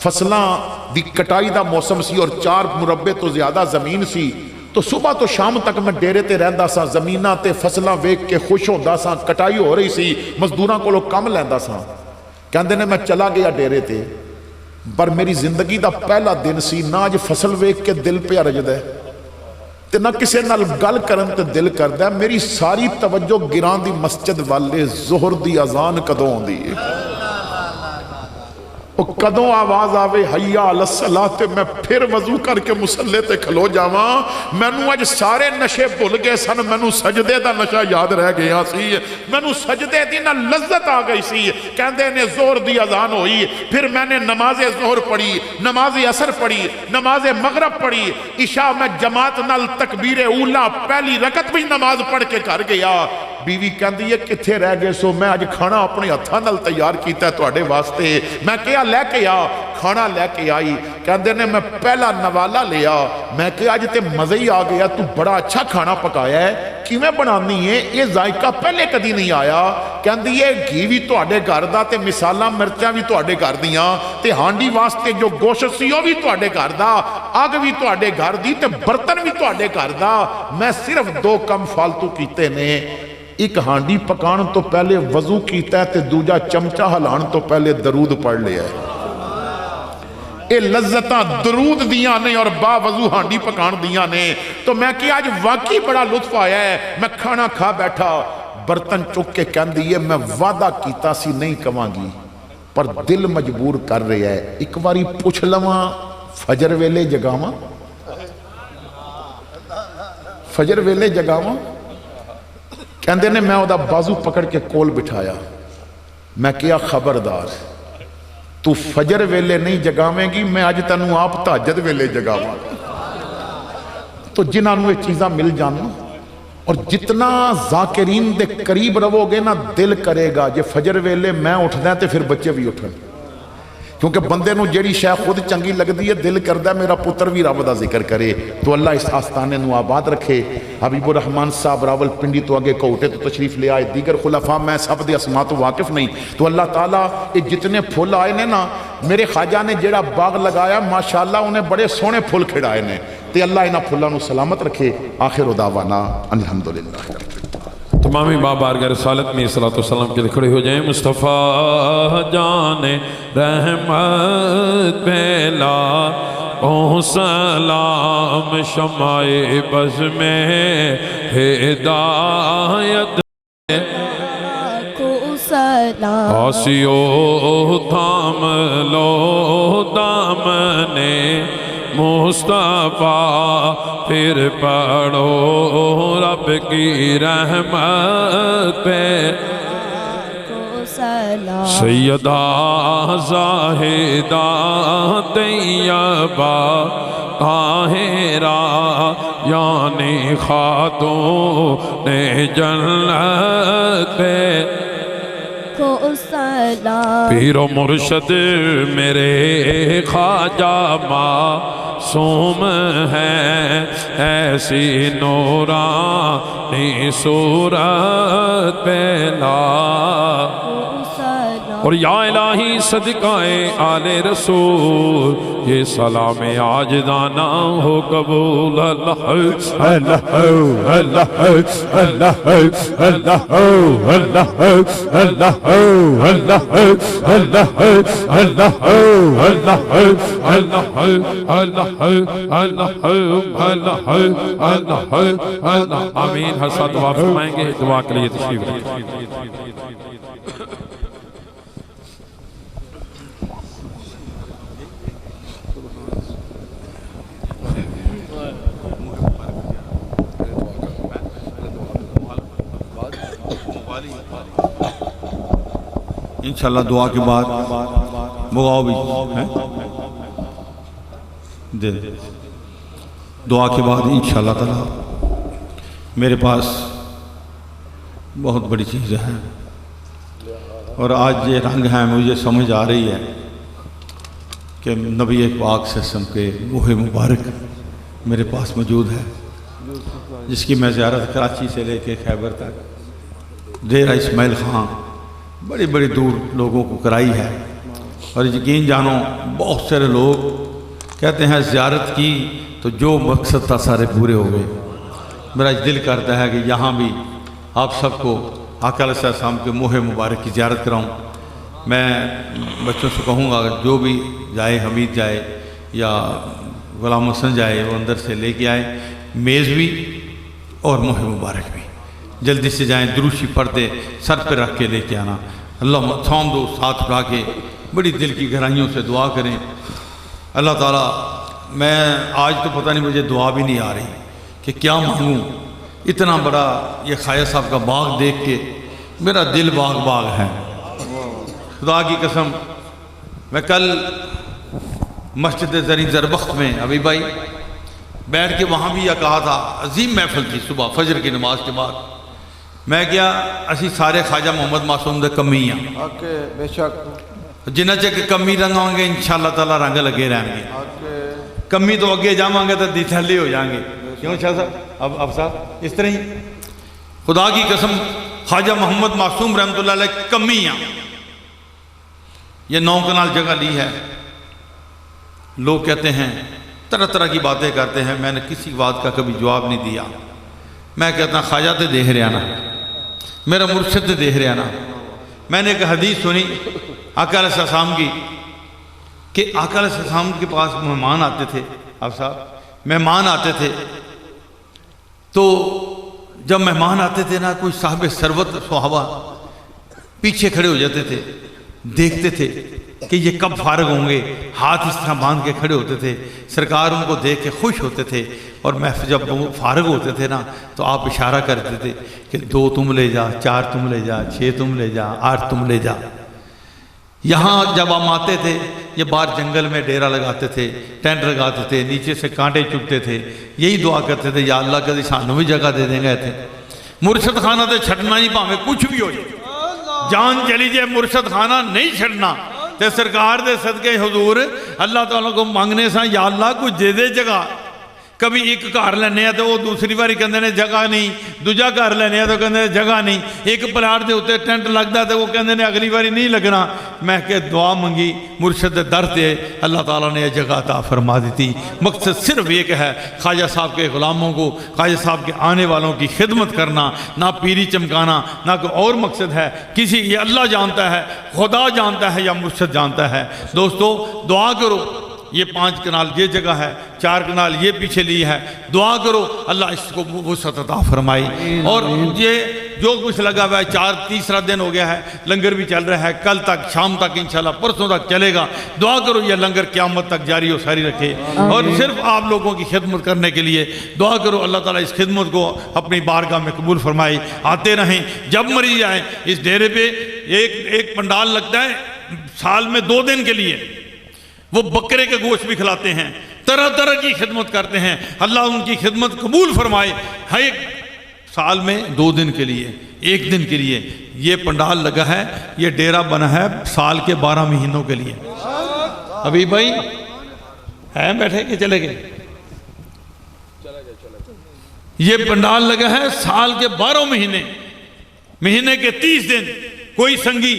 فصلاں دی کٹائی دا موسم سی اور 4 مربع تو زیادہ زمین سی. تو صبح تو شام تک میں ڈیرے تے رہندا سا, زمیناں تے فصلاں ویکھ کے خوش ہوندا سا. کٹائی ہو رہی سی, مزدوراں کولوں کم لیندا سا. کہندے نے میں چلا گیا ڈیرے تے, پر میری زندگی دا پہلا دن سی. نہ اج فصل ویکھ کے دل پہ رجدا ہے تے نہ کسے نال گل کرن تے دل کردا ہے. میری ساری توجہ گران دی مسجد والے ظہر دی اذان کدوں ہوندی ہے, وہ کدوں آواز آوے حیا علی الصلاۃ تے میں پھر وضو کر کے مصلے تے کھلو جاواں. مینوں اج سارے نشے بھل گئے سن, مینوں سجدے دا نشہ یاد رہ گیا سی, مینوں سجدے دی نہ لذت آ گئی سی. کہندے نے ظہر دی اذان ہوئی, پھر میں نے نماز ظہر پڑھی, نماز عصر پڑھی, نماز مغرب پڑھی, عشاء میں جماعت نال تکبیر اولا پہلی رکعت بھی نماز پڑھ کے گھر گیا. بیوی کہندی ہے کتھے رہ گئے سو؟ میں اج کھانا اپنے ہتھاں نال تیار کیتا ہے تواڈے واسطے. میں کہیا لے کے آ, کھانا لے کے آئی. کہندے نے میں پہلا نوالا لیا. میں کہیا اج تے مزہ ہی آ گیا, تو بڑا اچھا کھانا پکایا ہے, کیویں بنانی ہے, یہ ذائقہ پہلے کدی نہیں آیا. کہندی ہے گھی بھی تواڈے گھر دا تے مثالاں مرچاں بھی تواڈے گھر دیاں, تے ہانڈی واسطے جو گوشت سی وہ بھی تواڈے گھر دا, اگ بھی تواڈے گھر دی, تے برتن بھی تواڈے گھر دا. میں صرف 2 کم فالتو کیتے نے. ایک ہانڈی پکان تو پہلے وضو کیتا ہے تے دوجا چمچہ ہلان تو پہلے درود پڑھ لیا ہے. اے لذتاں درود دیاں نے اور با وضو ہانڈی پکان دیاں نے. تو میں کہ آج واقعی بڑا لطف آیا ہے. میں کھانا کھا بیٹھا, برتن چک کے کہندی ہے میں وعدہ کیتا سی نہیں کواں گی پر دل مجبور کر رہا ہے ایک باری پوچھ لواں فجر ویلے جگاواں فجر ویلے جگاواں کہندے نے میں ادا بازو پکڑ کے کول بٹھایا میں کیا خبردار تو فجر ویلے نہیں جگاویں گی میں آج تنوں آپ تہجد ویلے جگاواں تو جنہاں نوں یہ چیزاں مل جانا اور جتنا ذاکرین دے قریب رہو گے نا دل کرے گا جے فجر ویلے میں اٹھ دیں تو پھر بچے بھی اٹھن کیونکہ بندے نو جیڑی شے خود چنگی لگ دی ہے دل کردہ میرا پتر بھی رب دا ذکر کرے تو اللہ اس آستانے نو آباد رکھے حبیب الرحمن صاحب راول پنڈی تو آگے کوٹے تو تشریف لے آئے دیگر خلفاء میں سب دے اسماء تو واقف نہیں تو اللہ تعالیٰ یہ جتنے پھول آئے نے نا میرے خواجہ نے جیڑا باغ لگایا ماشاءاللہ انہیں بڑے سونے پھول کھڑائے نے تے اللہ انہا پھولانو سلامت رکھے آخر دعوانا الحمدللہ تمامی بابارگاہ رسالت میں صلی اللہ علیہ وسلم کے کھڑے ہو جائیں مصطفیٰ جان رحمت پہلا او سلام شمع بز میں ہدایت آسیو تھام لو دامنے مصطفیٰ پھر پڑھو رب کی رحمت پہ سیدہ زاہدہ طیبہ طاہرہ یعنی خاتون جنت پہ پیر و مرشد میرے خواجہ معصوم ہے ایسی نورانی صورت پہ لا اور یا الہی صدقہ آل رسول یہ سلام عاجزانہ ہو قبول اللہ اللہ اللہ اللہ اللہ اللہ اللہ اللہ اللہ اللہ اللہ آمین ہر ساتھ دعا فرمائیں گے دعا کے لیے تشریف انشاءاللہ دعا کے بعد مغاؤ بھی دے دعا کے بعد انشاءاللہ تعالی میرے پاس بہت بڑی چیز ہے اور آج یہ رنگ ہے مجھے سمجھ آ رہی ہے کہ نبی پاک صلی اللہ علیہ وسلم کے موہ مبارک میرے پاس موجود ہے جس کی میں زیارت کراچی سے لے کے خیبر تک ڈیرہ اسماعیل خان بڑی بڑی دور لوگوں کو کرائی ہے اور یقین جانو بہت سارے لوگ کہتے ہیں زیارت کی تو جو مقصد تھا سارے پورے ہو گئے میرا دل کرتا ہے کہ یہاں بھی آپ سب کو آقا علیہ السلام کے موہ مبارک کی زیارت کراؤں میں بچوں سے کہوں گا جو بھی جائے حمید جائے یا غلام حسن جائے وہ اندر سے لے کے آئے میز بھی اور موہ مبارک بھی جلدی سے جائیں دروشی پردے سر پہ رکھ کے لے کے آنا اللہ سوم دو ساتھ اٹھا کے بڑی دل کی گہرائیوں سے دعا کریں اللہ تعالیٰ میں آج تو پتہ نہیں مجھے دعا بھی نہیں آ رہی کہ کیا مانگوں اتنا بڑا یہ خواجہ صاحب کا باغ دیکھ کے میرا دل باغ ہے خدا کی قسم میں کل مسجد زرین زربخت میں ابھی بھائی بیٹھ کے وہاں بھی یہ کہا تھا عظیم محفل تھی صبح فجر کی نماز کے بعد میں کیا اسی سارے خواجہ محمد معصوم دے کمی ہیں بے شک جنہ چکے کمی رنگ ہوں گے انشاءاللہ تعالیٰ رنگ لگے رہیں گے کمی تو اگے جاؤں گے تو دیتھلی ہو جائیں گے کیوں شاہ صاحب اب صاحب اس طرح ہی خدا کی قسم خواجہ محمد معصوم رحمت اللہ علیہ کمی ہیں یہ 9 کنال جگہ لی ہے لوگ کہتے ہیں طرح طرح کی باتیں کرتے ہیں میں نے کسی بات کا کبھی جواب نہیں دیا میں کہتا ہوں خواجہ تے دیکھ رہا نا میرا مرشد تے دیکھ رہا نا میں نے ایک حدیث سنی آقا علیہ السلام کی کہ آقا علیہ السلام کے پاس مہمان آتے تھے آپ صاحب مہمان آتے تھے تو جب مہمان آتے تھے نا کوئی صاحب ثروت صحابہ پیچھے کھڑے ہو جاتے تھے، دیکھتے تھے کہ یہ کب فارغ ہوں گے، ہاتھ اس طرح باندھ کے کھڑے ہوتے تھے، سرکار ان کو دیکھ کے خوش ہوتے تھے، اور محفل جب وہ فارغ ہوتے تھے نا تو آپ اشارہ کرتے تھے کہ 2 تم لے جا، 4 تم لے جا، 6 تم لے جا، 8 تم لے جا۔ یہاں جب ہم آتے تھے یہ باہر جنگل میں ڈیرا لگاتے تھے، ٹینٹ لگاتے تھے، نیچے سے کانٹے چگتے تھے، یہی دعا کرتے تھے یا اللہ کدی سانوں بھی جگہ دے دیں گے تھے مرشد خانہ تے چھٹنا ہی پاویں کچھ بھی ہو جائے، جان چلی جائے مرشد خانہ نہیں چھڑنا تے سرکار دے صدقے حضور اللہ تعالیٰ کو مانگنے سا یا اللہ کچھ دے دے جگہ۔ کبھی ایک گھر لینے ہیں تو وہ دوسری باری کہندے نے جگہ نہیں، دوجا گھر لینے ہیں تو کہندے نے جگہ نہیں، ایک پلاٹ دے ہوتے ٹینٹ لگتا ہے تو وہ کہندے نے اگلی باری نہیں لگنا۔ میں کہ دعا منگی مرشد در تے اللہ تعالیٰ نے یہ جگہ عطا فرما دیتی۔ مقصد صرف ایک ہے خواجہ صاحب کے غلاموں کو، خواجہ صاحب کے آنے والوں کی خدمت کرنا، نہ پیری چمکانا، نہ کوئی اور مقصد ہے کسی، یہ اللہ جانتا ہے، خدا جانتا ہے یا مرشد جانتا ہے۔ دوستو دعا کرو، یہ 5 کنال یہ جگہ ہے، 4 کنال یہ پیچھے لی ہے، دعا کرو اللہ اس کو وسعت عطا فرمائی۔ اور یہ جو کچھ لگا ہوا ہے تیسرا دن ہو گیا ہے، لنگر بھی چل رہا ہے، کل تک شام تک انشاءاللہ پرسوں تک چلے گا۔ دعا کرو یہ لنگر قیامت تک جاری و ساری رکھے، اور صرف آپ لوگوں کی خدمت کرنے کے لیے دعا کرو اللہ تعالیٰ اس خدمت کو اپنی بارگاہ میں قبول فرمائے۔ آتے رہیں، جب مری جائیں اس ڈیرے پہ ایک پنڈال لگتا ہے سال میں 2 دن کے لیے، وہ بکرے کے گوشت بھی کھلاتے ہیں، طرح طرح کی خدمت کرتے ہیں، اللہ ان کی خدمت قبول فرمائے۔ ایک سال میں 2 دن کے لیے، 1 دن کے لیے یہ پنڈال لگا ہے، یہ ڈیرا بنا ہے سال کے 12 مہینوں کے لیے۔ ابھی بھائی ہیں بیٹھے کہ چلے گئے؟ یہ پنڈال لگا ہے سال کے 12 مہینے، مہینے کے 30 دن۔ کوئی سنگی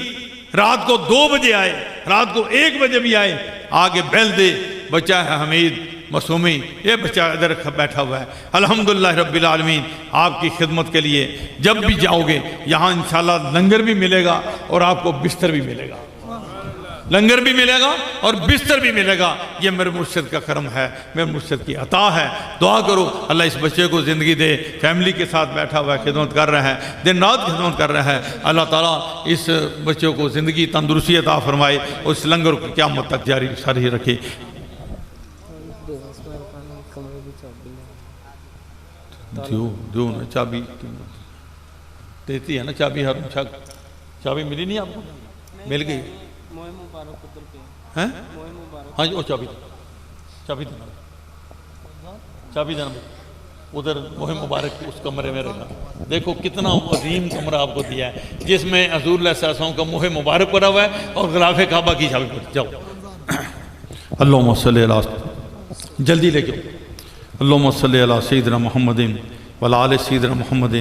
رات کو 2 بجے آئے، رات کو 1 بجے بھی آئے، آگے بیل دے، بچہ ہے حمید معصومی، یہ بچہ ادھر بیٹھا ہوا ہے۔ الحمدللہ رب العالمین آپ کی خدمت کے لیے جب بھی جاؤ گے یہاں انشاءاللہ لنگر بھی ملے گا اور آپ کو بستر بھی ملے گا، لنگر بھی ملے گا اور بستر بھی ملے گا۔ یہ میرے مرشد کا کرم ہے، میرے مرشد کی عطا ہے۔ دعا کرو اللہ اس بچے کو زندگی دے، فیملی کے ساتھ بیٹھا ہوا ہے، خدمت کر رہا ہے، دن رات خدمت کر رہا ہے۔ اللہ تعالیٰ اس بچے کو زندگی تندرستی عطا فرمائے اور اس لنگر کو قیامت تک جاری ساری رکھے۔ دیو نا چابی دیتی ہے نا، چابی ہر چابی ملی نہیں آپ کو؟ مل گئی؟ ہاں جی وہ چابی دینا، چابی دینا ادھر موہ مبارک اس کمرے میں رکھا۔ دیکھو کتنا عظیم کمرہ آپ کو دیا ہے جس میں حضور علیہ السلام کا موہ مبارک پڑا ہوا ہے اور غلاف کعبہ کی چابی پڑی۔ جاؤ اللہم صلی علی، جلدی لے کے اللہم صلی علی سیدنا محمد وعلی آل سیدنا محمد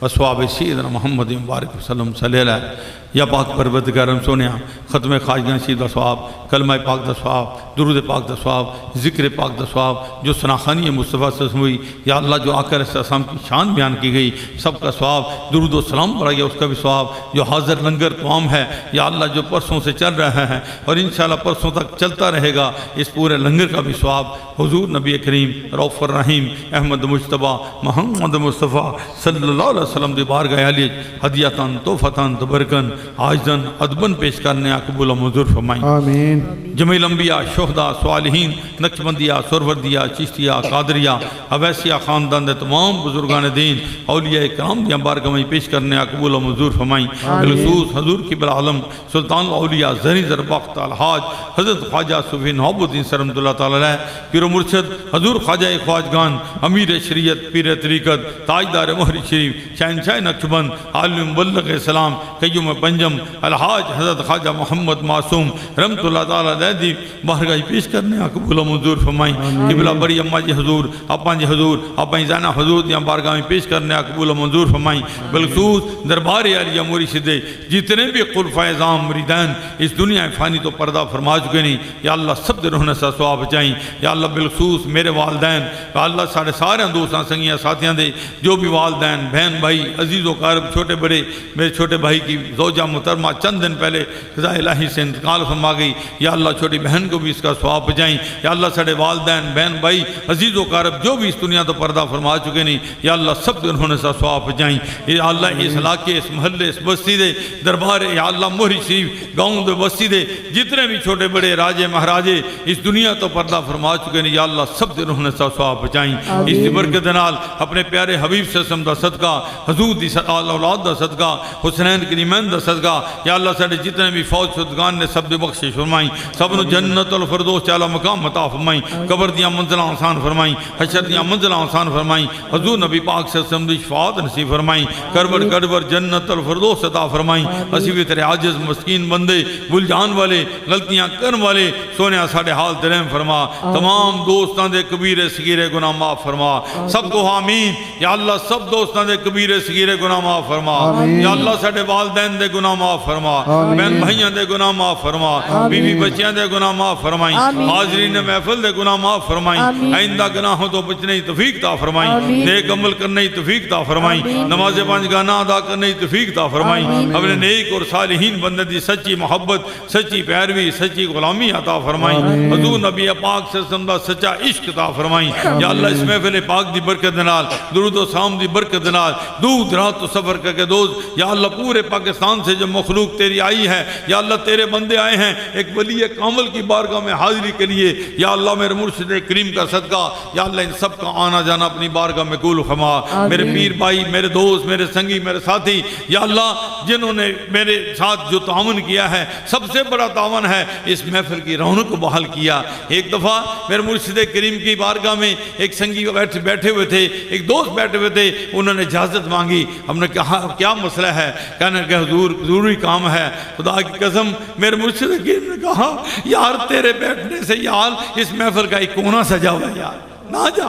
وصحاب سیدنا محمد مبارک وسلم صلی اللہ علیہ۔ یا پاک پروردگارم سونیا ختم خواجہ شید دا ثواب، کلمہ پاک دا ثواب، درود پاک دا ثواب، ذکر پاک دا ثواب، جو ثناخانی مصطفیٰ سے ہوئی یا اللہ جو آقا علیہ السلام کی شان بیان کی گئی سب کا ثواب، درود و سلام پڑھا گیا اس کا بھی ثواب، جو حاضر لنگر توام ہے یا اللہ جو پرسوں سے چل رہا ہے اور انشاءاللہ پرسوں تک چلتا رہے گا اس پورے لنگر کا بھی ثواب۔ حضور نبی کریم رؤوف الرحیم احمد مجتبیٰ محمد مصطفیٰ صلی اللہ علیہ وسلم دی بارگاہ عالیہ ہدیتاً تحفتاً تبرکاً عاجزاً ادباً پیش کرنے قبول و منظور فرمائیں۔ آمین۔ جمیل انبیاء، شہداء، صالحین، نقشبندیہ، سروردیہ، چشتیہ، قادریہ، اویسیہ خاندان دے تمام بزرگان دین اولیاء کرام دیاں بارگاہ میں پیش کرنے قبول و منظور فرمائیں۔ بالخصوص حضور قبلہ عالم سلطان الاولیاء زہری زربخت الحاج حضرت خواجہ صوفی نواب الدین سر رحمۃ اللہ تعالیٰ علیہ، پیر و مرشد حضور خواجہ خواجگان، امیر شریعت، پیر طریقت، تاجدار مہر شریف، شہنشاہ نقشبند، عالم مبلغ اسلام، قیوم پنجم الحاج حضرت خواجہ محمد معصوم رحمۃ اللہ تعالیٰ علیہ دی بارگاہ پیش کرنے قبول و منظور فرمائیں۔ قبلہ بڑی اماں جی حضور، اپاں جی حضور، اپاں زینہ حضور دیاں بارگاہ پیش کرنے قبول و منظور فرمائیں۔ بالخصوص دربار عالیہ مرشد جتنے بھی خلفائے اعظام مریدان اس دنیا فانی تو پردہ فرما چکے نہیں، یا اللہ سب دے روحنے سے ثواب بچائیں۔ یا اللہ بالخصوص میرے والدین، یا اللہ سارے دوستاں سنگیاں ساتھیاں دے جو بھی والدین بہن بھائی عزیز و قارب چھوٹے بڑے میرے چھوٹے بھائی کی زوجہ محترمہ چند دن پہلے خدا الہی سے انتقال فرما گئی، یا اللہ چھوٹی بہن کو بھی اس کا ثواب پہنچائیں، یا اللہ ساڑھے والدین بہن بھائی عزیز و قارب جو بھی اس دنیا تو پردہ فرما چکے نہیں، یا اللہ سب کو انہوں نے سا ثواب پہنچائیں، یا اللہ اس علاقے اس محلے اس بستی دے دربار یا اللہ موہری شریف گاؤں دے بستی دے جتنے بھی چھوٹے بڑے راجے مہاراجے اس دنیا تو پردہ فرما چکے نہیں، یا اللہ سب انہوں نے سا ثواب پہنچائیں، اس دی برکت نال اپنے پیارے حبیب صلی اللہ علیہ وسلم دا صدقہ، حضور دی اولاد دا صدقہ، حسنین کریمین دا صدقہ، یا اللہ ساڑھے جتنے بھی فوج شدگان نے سب دے بخشش فرمائیں، سب نے جنت الفردوس چالا مقام عطا فرمائیں، قبر دیاں منزلہ آسان فرمائیں، حشر دیاں منزلہ آسان فرمائیں، حضور نبی پاک صلی اللہ علیہ وسلم دی شفاعت نصیب فرمائیں، کربر کربر جنت الفردوس عطا فرمائیں، اسی بھی تیرے عاجز مسکین بندے بھول جان والے غلطیاں کرن والے سونیا ساڑھے حال درہم فرما، تمام دوستان دے کبیرے صغیرے گناہ معاف فرما، سب کو آمین، یا اللہ سب دوستان دے کبیرے صغیرے گناہ معاف فرما، یا اللہ ساڑھے والدین دے گناہ معاف فرما، بہن بھائیاں دے گناہ معاف فرما، بیوی بچیاں دے گناہ معاف فرمائیں، حاضرین محفل دے گناہ معاف فرمائیں، آئندہ گناہوں تو بچنے توفیق تا فرمائیں، نیک عمل کرنے توفیق تا فرمائیں، نماز پانچ گانا ادا کرنے توفیق تا فرمائیں، اپنے نیک اور صالحین بندے دی سچی محبت سچی پیروی سچی غلامی عطا فرمائیں، حضور نبی پاک سے سمدہ سچا عشق عطا فرمائیں، یا اللہ اس محفل پاک دی برکت نال درود و سلام دی برکت نال دور رات و سفر کر کے دوست، یا اللہ پورے پاکستان سے جو مخلوق تیری آئی ہے، یا اللہ تیرے بندے آئے ہیں ایک ولی کامل کی بارگاہ میں حاضری کے لیے، یا اللہ میرے مرشد کریم کا صدقہ، یا اللہ ان سب کا آنا جانا اپنی بارگاہ میں قبول فرما، میرے پیر بھائی میرے دوست میرے سنگی میرے ساتھی، یا اللہ جنہوں نے میرے ساتھ جو تعاون کیا ہے سب سے بڑا تعاون ہے اس محفل کی رونق کو بحال کیا۔ ایک دفعہ میرے مرشد کریم کی بارگاہ میں ایک سنگی بیٹھے ہوئے تھے، ایک دوست بیٹھے ہوئے تھے، انہوں نے اجازت مانگی، ہم نے کہا کیا مسئلہ ہے؟ کہنے کہ حضور ضروری کام ہے، خدا کی قسم میرے مرشد کریم نے کہا یار تیرے بیٹھنے سے یار اس محفل کا ایک کونا سجا ہوا ہے، یار نہ جا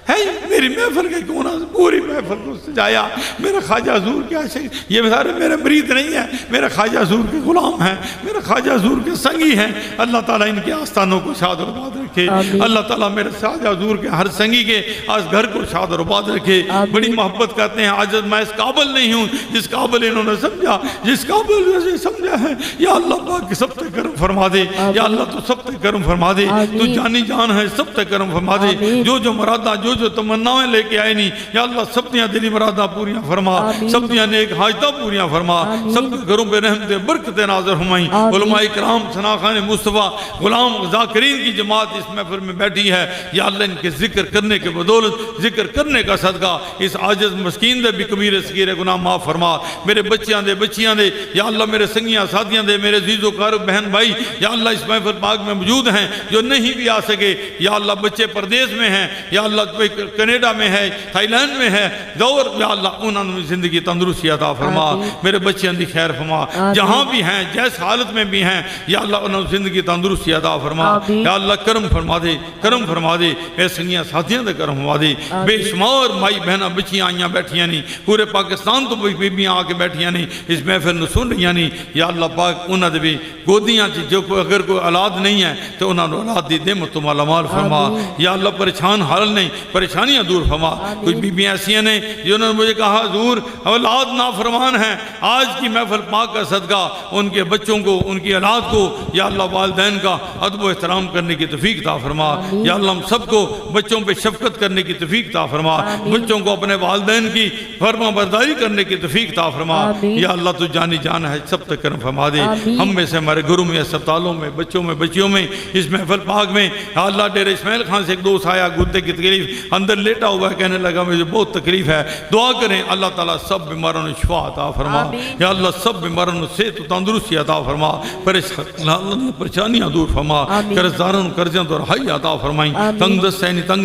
ہے میری محفل کا کونا پوری محفل کو سجایا، میرا خواجہ حضور کے عاشق، یہ سارے میرے مرید نہیں ہیں، میرے خواجہ حضور کے غلام ہیں، میرے خواجہ حضور کے سنگی ہیں، اللہ تعالیٰ ان کے آستانوں کو شاد و آباد رکھے، اللہ تعالیٰ میرے خواجہ حضور کے ہر سنگی کے آج گھر کو شاد و آباد رکھے، بڑی محبت کرتے ہیں، آج میں اس قابل نہیں ہوں جس قابل انہوں نے سمجھا، جس قابل نے سمجھا ہے، یا اللہ پاک سب تے کرم فرما دے، یا اللہ تو سب تے کرم فرما دے، تو جانی جان ہے سب تے کرم فرما دے، جو مرادہ جو تمناویں لے کے آئے نہیں، یا اللہ سب دیاں دلی مرادہ پوریاں فرما، سب دیاں نیک حاجتہ پوریاں فرما، سب گھروں پہ رحمت برکت ناظر ہمائیں، علماء کرام ثناخان مصطفیٰ غلام ذاکرین کی جماعت اس محفل میں بیٹھی ہے، یا اللہ ان کے ذکر کرنے کے بدولت ذکر کرنے کا صدقہ اس عاجز مسکین دے بھی کبیر صغیر گناہ معاف فرما، میرے بچیاں دے یا اللہ میرے سنگیاں ساتھیاں دے میرے عزیز و قارب بہن بھائی، یا اللہ اس محفل پاک میں موجود ہیں جو نہیں بھی آ سکے، یا اللہ بچے پردیس میں ہیں، یا اللہ کینیڈا میں ہے تھائی لینڈ میں ہے دور، یا اللہ انہوں نے زندگی تندرستی عطا فرما، میرے بچیاں دی خیر فرما، جہاں بھی ہیں جیس حالت میں بھی ہیں، یا اللہ انہوں نے زندگی تندرستی عطا فرما، یا اللہ کرم فرما دے میرے سنگیاں ساتھیاں دے کرم فرما دے، بے شمار مائی بہنہ بچیاں آئیاں بیٹھیاں نہیں، پورے پاکستان تو بیبیاں آ کے بیٹھیاں نہیں، اس محفل نو سن رہیاں نہیں، یا اللہ پاک انہوں نے بھی گودیاں جو اگر کوئی اولاد نہیں ہے تو انہوں نے اولاد دی دے متو مالا مال فرما، یا اللہ پریشان حال نہیں پریشانیاں دور فرما، کچھ بیبیاں ایسی ہیں جنہوں نے مجھے کہا حضور اولاد نافرمان ہیں، آج کی محفل پاک کا صدقہ ان کے بچوں کو ان کی اولاد کو یا اللہ والدین کا ادب و احترام کرنے کی توفیق عطا فرما، یا اللہ ہم سب کو بچوں پہ شفقت کرنے کی توفیق عطا فرما، بچوں کو اپنے والدین کی فرما برداری کرنے کی توفیق عطا فرما، یا اللہ تو جانی جان ہے سب تک کرم فرما دے، ہم میں سے ہمارے گھروں میں اسپتالوں میں بچوں میں بچیوں میں اس محفل پاک میں، یا اللہ ڈیرے اسماعیل خان سے ایک دوست آیا گردے کی تکلیف اندر لیٹا ہوا ہے، کہنے لگا مجھے بہت تکلیف ہے، دعا کریں اللہ تعالیٰ سب بیماروں نے شفا عطا فرما، یا اللہ سب بیماروں نے صحت و تندرستی عطا فرما، پریشانیاں دور فرما، قرضداروں قرضیاں تو رہائی عطا فرمائیں، تنگ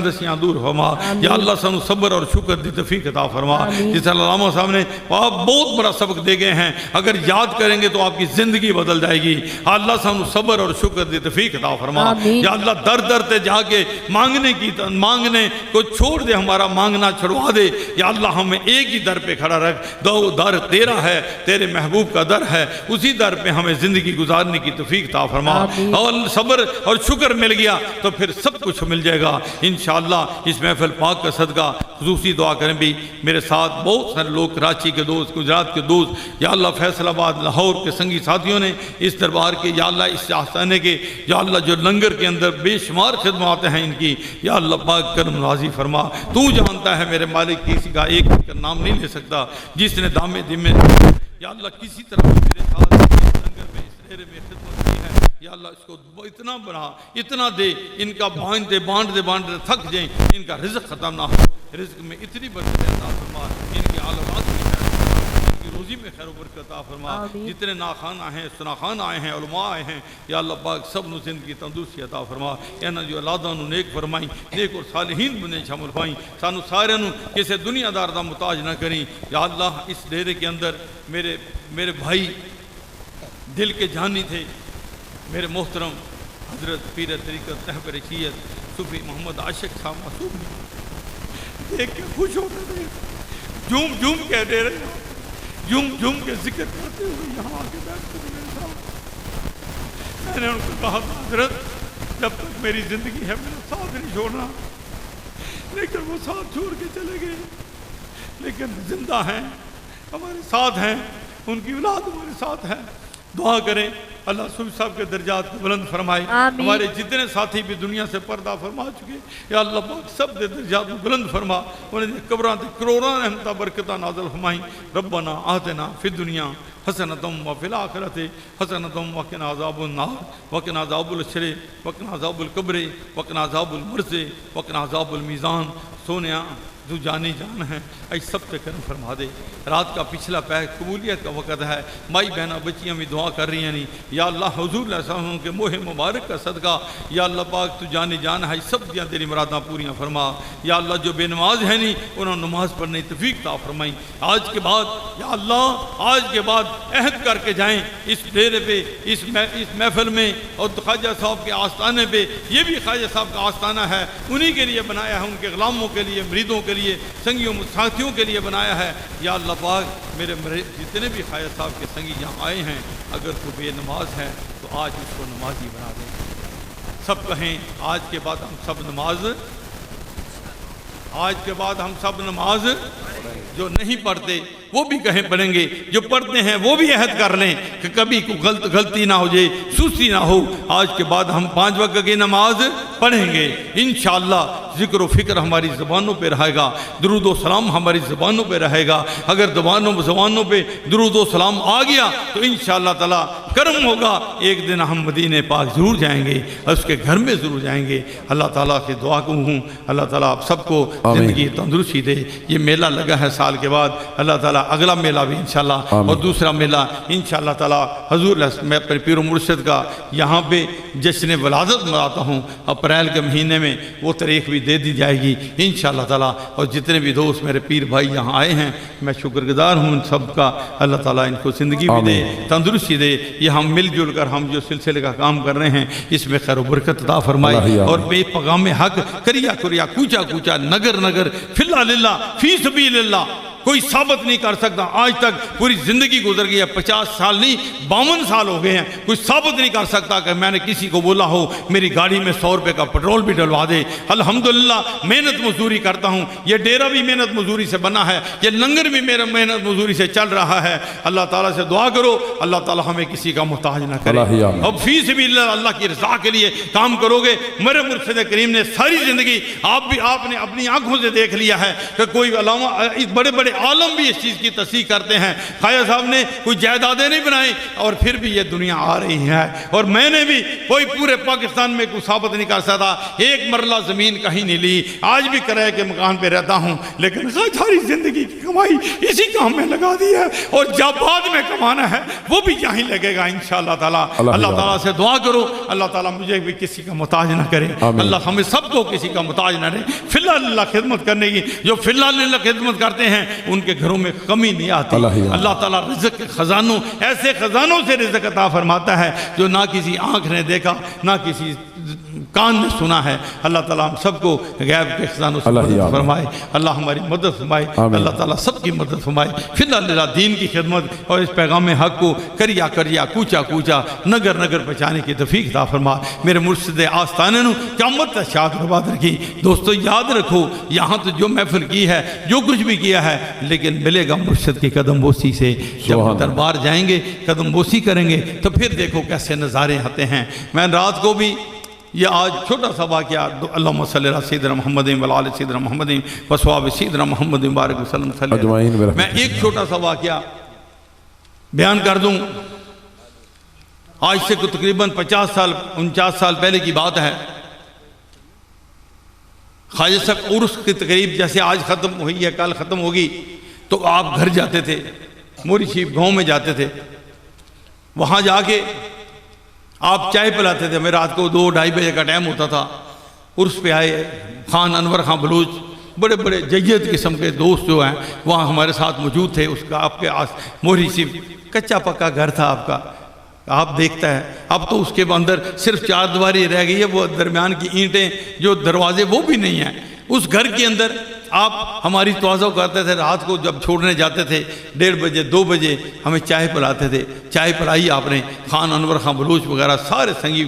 دستیاں دور فرما، یا اللہ سنو صبر اور شکر دی توفیق عطا فرما، جس علامہ صاحب نے آپ بہت بڑا سبق دے گئے ہیں، اگر یاد کریں گے تو آپ کی زندگی بدل جائے گی، اللہ سنو صبر اور شکر دی توفیق عطا فرما، یا اللہ در در تے جا کے مانگنے کوئی چھوڑ دے، ہمارا مانگنا چھڑوا دے یا اللہ ہمیں ایک ہی در پہ کھڑا رکھ، دو در تیرا ہے، تیرے محبوب کا در ہے، اسی در پہ ہمیں زندگی گزارنے کی توفیق عطا فرما، اور صبر اور شکر مل گیا تو پھر سب کچھ مل جائے گا انشاءاللہ۔ اس محفل پاک کا صدقہ خصوصی دعا کریں بھی میرے ساتھ بہت سارے لوگ، کراچی کے دوست، گجرات کے دوست، یا اللہ فیصل آباد لاہور کے سنگی ساتھیوں نے اس دربار کے، یا اللہ اس آستانے کے، یا اللہ جو لنگر کے اندر بے شمار خدمات ہیں ان کی، یا اللہ پاک کرم نوازی فرما۔ تو جانتا ہے میرے مالک، کسی کا ایک کا نام نہیں لے سکتا، جس نے دامے دمے یا اللہ کسی طرح میرے ساتھ لنگر میں اس ڈیرے میں خدمت کی ہے، یا اللہ اس کو اتنا بڑھا، اتنا دے، ان کا بانٹتے تھک جائیں، ان کا رزق ختم نہ ہو، رزق میں اتنی برکت عطا فرما، ان کی اولاد میں خیر فرما، ان کی روزی میں خیر و برکت عطا فرما۔ جتنے ناخان آئے ہیں، سناخان آئے ہیں، علماء آئے ہیں، یا اللہ پاک سب نو زندگی تندرستی عطا فرما، انہاں جو اولاداں نو نیک فرمائیں، نیک اور صالحین بنے شامل فرمائیں، سانو سارے نو کسی دنیا دار دا محتاج نہ کریں۔ یا اللہ اس ڈیرے کے اندر میرے بھائی دل کے جانی تھے، میرے محترم حضرت پیر طریقت رہبر شیعت صوفی محمد عاشق صاحب معصوم دیکھ کے خوش ہوتے تھے، جھوم کے دے رہے ہیں، جھوم کے ذکر کرتے ہوئے یہاں آ کے بیٹھتے تھے میرے ساتھ۔ میں نے ان کو کہا حضرت جب تک میری زندگی ہے میرا ساتھ نہیں چھوڑنا، لیکن وہ ساتھ چھوڑ کے چلے گئے، لیکن زندہ ہیں، ہمارے ساتھ ہیں، ان کی اولاد ہمارے ساتھ ہے۔ دعا کریں اللہ صوفی صاحب کے درجات کو بلند فرمائے، ہمارے جتنے ساتھی بھی دنیا سے پردہ فرما چکے، یا اللہ پاک سب دے درجات کو بلند فرما، انہیں قبران تے کروڑاں رحمتہ برکتہ نازل فرمائیں۔ ربنا آتنا فی الدنیا حسنۃ وفی الآخرۃ حسنۃ وقنا عذاب النار وقنا عذاب الحشر وقنا عذاب القبر وقنا عذاب المرض وقنا عذاب المیزان۔ سونیا جو جانی جان ہے اج سب سے کرم فرما دے۔ رات کا پچھلا پہر قبولیت کا وقت ہے، مائی بہنہ بچیاں بھی دعا کر رہی ہیں نہیں، یا اللہ حضور علیہ السلام کے موہ مبارک کا صدقہ، یا اللہ پاک تو جانی جان ہے، سب دیاں تیری مراداں پوریاں فرما۔ یا اللہ جو بے نماز ہے نہیں انہوں نے نماز پڑھنے کی توفیق عطا فرمائی۔ آج کے بعد یا اللہ آج کے بعد عہد کر کے جائیں اس ڈیرے پہ، اس محفل میں، اور خواجہ صاحب کے آستانے پہ، یہ بھی خواجہ صاحب کا آستانہ ہے، انہی کے لیے بنایا ہے، ان کے غلاموں کے لیے، مریدوں کے لیے، سنگیوں ساتھیوں کے لیے بنایا ہے۔ یا اللہ پاک میرے جتنے بھی خواجہ صاحب کے سنگی یہاں آئے ہیں، اگر کوئی بے نماز ہے تو آج اس کو نمازی بنا دیں۔ سب کہیں آج کے بعد ہم سب نماز، آج کے بعد ہم سب نماز، جو نہیں پڑھتے وہ بھی کہیں پڑھیں گے، جو پڑھتے ہیں وہ بھی عہد کر لیں کہ کبھی کوئی غلطی نہ ہو جائے، سستی نہ ہو۔ آج کے بعد ہم 5 وقت کی نماز پڑھیں گے انشاءاللہ۔ ذکر و فکر ہماری زبانوں پہ رہے گا، درود و سلام ہماری زبانوں پہ رہے گا۔ اگر زبانوں پہ درود و سلام آ گیا تو انشاءاللہ تعالی کرم ہوگا، ایک دن ہم مدینہ پاک ضرور جائیں گے، اس کے گھر میں ضرور جائیں گے۔ اللہ تعالیٰ کی دعا کو ہوں اللہ تعالیٰ آپ سب کو زندگی تندرستی دے۔ یہ میلہ لگا ہے سال کے بعد، اللہ تعالیٰ اگلا میلہ بھی انشاءاللہ، اور دوسرا میلہ انشاءاللہ تعالیٰ حضور میں اپنے پیر و مرشد کا یہاں پہ جشن ولادت مناتا ہوں، اپریل کے مہینے میں وہ تاریخ بھی دے دی جائے گی انشاءاللہ تعالیٰ۔ اور جتنے بھی دوست میرے پیر بھائی یہاں آئے ہیں میں شکر گزار ہوں ان سب کا، اللہ تعالیٰ ان کو زندگی بھی دے، تندرستی دے۔ یہ ہم مل جل کر ہم جو سلسلے کا کام کر رہے ہیں اس میں خیر و برکت عطا فرمائے، اور بے پیغام حق کریا کوچا کوچا نگر نگر فی اللہ للہ فی سبیل اللہ کوئی ثابت نہیں کر سکتا۔ آج تک پوری زندگی گزر گئی ہے، 50 سال نہیں 52 سال ہو گئے ہیں، کوئی ثابت نہیں کر سکتا کہ میں نے کسی کو بولا ہو میری گاڑی میں 100 روپے کا پیٹرول بھی ڈلوا دے۔ الحمدللہ محنت مزدوری کرتا ہوں، یہ ڈیرہ بھی محنت مزدوری سے بنا ہے، یہ لنگر بھی میرا محنت مزدوری سے چل رہا ہے۔ اللہ تعالیٰ سے دعا کرو اللہ تعالیٰ ہمیں کسی کا محتاج نہ کرے۔ اب فی سبیل اللہ کی رضا کے لیے کام کرو گے۔ میرے مرشد کریم نے ساری زندگی آپ نے اپنی آنکھوں سے دیکھ لیا ہے کہ کوئی علامہ بڑے بڑے عالم بھی اس چیز کی تصدیق کرتے ہیں، خواجہ صاحب نے کوئی جائیدادیں نہیں بنائی اور پھر بھی یہ دنیا آ رہی ہے، اور میں نے بھی کوئی پورے پاکستان میں کوئی ثابت نہیں کر سکتا، ایک مرلہ زمین کہیں نہیں لی، آج بھی کرائے کے مکان پہ رہتا ہوں، لیکن ساری زندگی کی کمائی اسی کام میں لگا دی ہے، اور جب بعد میں کمانا ہے وہ بھی یہیں لگے گا انشاءاللہ تعالیٰ۔ اللہ تعالیٰ سے دعا کرو اللہ تعالیٰ مجھے بھی کسی کا محتاج نہ کرے، اللہ ہمیں سب کو کسی کا محتاج نہ رہے۔ فی الحال اللہ خدمت کرنے کی جو فی الحال اللہ خدمت کرتے ہیں ان کے گھروں میں کمی نہیں آتی۔ اللہ تعالیٰ رزق کے خزانوں، ایسے خزانوں سے رزق عطا فرماتا ہے جو نہ کسی آنکھ نے دیکھا، نہ کسی کان نے سنا ہے۔ اللہ تعالیٰ ہم سب کو غیب کے خزانوں سے مدد فرمائے، اللہ ہماری مدد فرمائے، اللہ تعالیٰ سب کی مدد فرمائے۔ فی اللہ دین کی خدمت اور اس پیغام حق کو کریا کریا کوچا کوچا نگر نگر پہنچانے کی توفیق عطا فرما۔ میرے مرشد آستانے نو قیامت تک شاد آباد رکھی۔ دوستو یاد رکھو، یہاں تو جو محفل کی ہے، جو کچھ بھی کیا ہے، لیکن ملے گا مرشد کی قدم بوسی سے۔ جب دربار جائیں گے، قدم بوسی کریں گے، تو پھر دیکھو کیسے نظارے آتے ہیں۔ میں رات کو بھی یہ آج چھوٹا سا واقعہ، اللہم صلی اللہ سیدنا محمد وعلی سیدنا محمد وصحابہ سیدنا محمد بارک وسلم صلی اللہ علیہ وسلم، میں ایک چھوٹا سا واقعہ بیان کر دوں۔ آج سے تقریباً 49 سال پہلے کی بات ہے۔ خواجہ صاحب عرس کی تقریب جیسے آج ختم ہوئی ہے، کل ختم ہوگی، تو آپ گھر جاتے تھے، موری شریف گاؤں میں جاتے تھے، وہاں جا کے آپ چائے پلاتے تھے۔ میں رات کو 2-2:30 بجے کا ٹائم ہوتا تھا۔ عرس پہ آئے خان انور خان بلوچ، بڑے بڑے جید قسم کے دوست جو ہیں وہاں ہمارے ساتھ موجود تھے۔ اس کا آپ کے موری شریف کچا پکا گھر تھا آپ کا، آپ دیکھتا ہے اب تو اس کے اندر صرف 4 دیواری رہ گئی ہے، وہ درمیان کی اینٹیں جو دروازے وہ بھی نہیں ہیں۔ اس گھر کے اندر آپ ہماری توازہ کرتے تھے، رات کو جب چھوڑنے جاتے تھے 1:30 بجے 2 بجے ہمیں چائے پلاتے تھے۔ چائے پلائی آپ نے، خان انور خان بلوچ وغیرہ سارے سنگی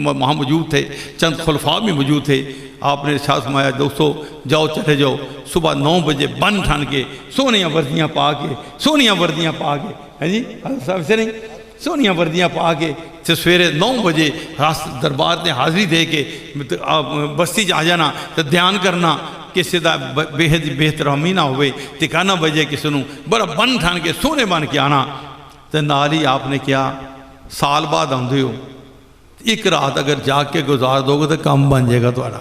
وہاں موجود تھے، چند خلفاء بھی موجود تھے۔ آپ نے ارشاد فرمایا دوستو جاؤ چلے جاؤ، صبح 9 بجے بن ٹھن کے سونیاں وردیاں پا کے ہے جی صاحب سے نہیں، سونیاں وردیاں پا کے سویرے 9 بجے دربار نے حاضری دے کے بستی آ جانا، تو دھیان کرنا کسی دا بے احترامی نہ ہوئے، ٹکانا بجے کسی نو بڑا بن ٹھان کے سونے بن کے آنا۔ تو نال ہی آپ نے کیا، سال بعد آندے ہو، ایک رات اگر جاگ کے گزار دو گے تو کام بن جائے گا تمہارا۔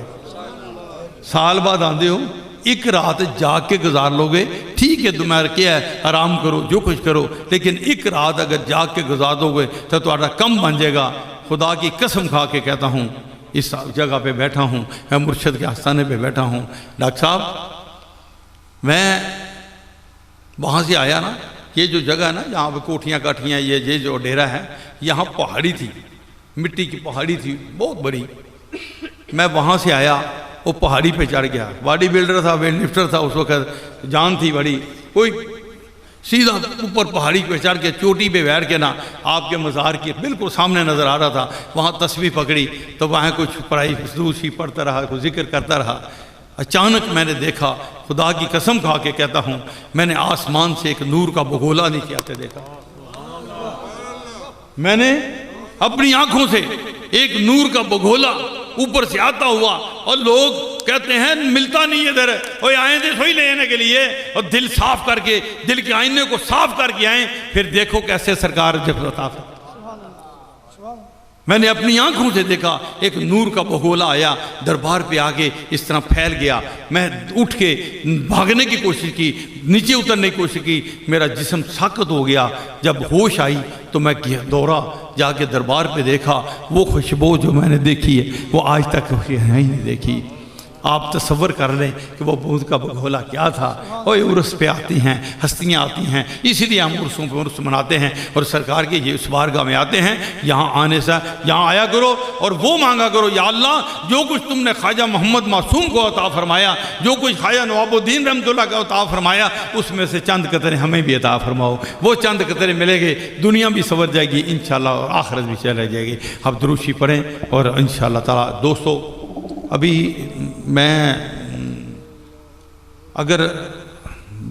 سال بعد آندے ہو، ایک رات جاگ کے گزار لو گے، ٹھیک ہے تمہارا کیا ہے، آرام کرو جو کچھ کرو، لیکن ایک رات اگر جاگ کے گزار دو گے تو تمہارا کم بن جائے گا۔ خدا کی قسم کھا کے کہتا ہوں، اس جگہ پہ بیٹھا ہوں، میں مرشد کے آستانے پہ بیٹھا ہوں۔ ڈاکٹر صاحب میں وہاں سے آیا نا، یہ جو جگہ ہے نا جہاں پہ کوٹھیاں کاٹھیاں یہ جو ڈیرا ہے، یہاں پہاڑی تھی، مٹی کی پہاڑی تھی بہت بڑی۔ میں وہاں سے آیا، وہ پہاڑی پہ چڑھ گیا، باڈی بلڈر تھا، ویٹ لفٹر تھا اس وقت، جان تھی بڑی، کوئی سیدھا اوپر پہاڑی پہ چڑھ کے چوٹی پہ بیٹھ کے نا آپ کے مزار کی بالکل سامنے نظر آ رہا تھا۔ وہاں تسبیح پکڑی تو وہاں کچھ پڑھائی دوسری پڑھتا رہا، کچھ ذکر کرتا رہا۔ اچانک میں نے دیکھا، خدا کی قسم کھا کے کہتا ہوں، میں نے آسمان سے ایک نور کا بگولا نیچے آتے دیکھا۔ میں نے اپنی آنکھوں سے ایک نور کا بگولا اوپر سے آتا ہوا، اور لوگ کہتے ہیں ملتا نہیں ادھر، اور آئیں دے سوئی لینے کے لیے، اور دل صاف کر کے، دل کے آئینے کو صاف کر کے آئیں، پھر دیکھو کیسے سرکار جب عطا فرمائے۔ میں نے اپنی آنکھوں سے دیکھا ایک نور کا بگولا آیا، دربار پہ آگے اس طرح پھیل گیا۔ میں اٹھ کے بھاگنے کی کوشش کی، نیچے اترنے کی کوشش کی، میرا جسم ساکت ہو گیا۔ جب ہوش آئی تو میں دورا جا کے دربار پہ دیکھا، وہ خوشبو جو میں نے دیکھی ہے وہ آج تک ہی نہیں دیکھی۔ آپ تصور کر لیں کہ وہ بود کا بگولا کیا تھا۔ اور عرس پہ آتی ہیں، ہستیاں آتی ہیں، اسی لیے ہم عرسوں پہ عرس مناتے ہیں، اور سرکار کے یہ اس بارگاہ میں آتے ہیں۔ یہاں آنے سے یہاں آیا کرو اور وہ مانگا کرو، یا اللہ جو کچھ تم نے خواجہ محمد معصوم کو عطا فرمایا، جو کچھ خواجہ نواب الدین رحمۃ اللہ کا عطا فرمایا، اس میں سے چند قطرے ہمیں بھی عطا فرماؤ۔ وہ چند قطرے ملے گے، دنیا بھی سنور جائے گی انشاءاللہ، اور آخرت بھی چلے جائے گی۔ اب دروشی پڑھیں اور انشاءاللہ تعالیٰ۔ دوستو ابھی میں اگر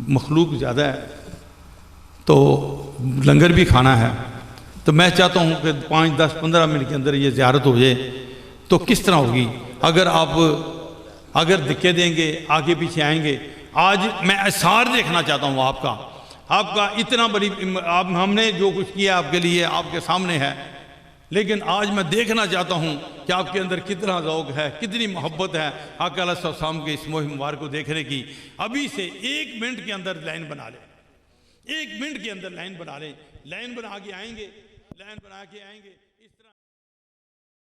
مخلوق زیادہ ہے تو لنگر بھی کھانا ہے، تو میں چاہتا ہوں کہ 5, 10, 15 منٹ کے اندر یہ زیارت ہو جائے تو کس طرح ہوگی؟ اگر دھکے دیں گے، آگے پیچھے آئیں گے۔ آج میں اثار دیکھنا چاہتا ہوں آپ کا اتنا بڑی، ہم نے جو کچھ کیا آپ کے لیے آپ کے سامنے ہے، لیکن آج میں دیکھنا چاہتا ہوں کہ آپ کے اندر کتنا ذوق ہے، کتنی محبت ہے آقا علیہ السلام کے اس مہم مبارک کو دیکھنے کی۔ ابھی سے 1 منٹ کے اندر لائن بنا لیں، 1 منٹ کے اندر لائن بنا لیں، لائن بنا کے آئیں گے، لائن بنا کے آئیں گے۔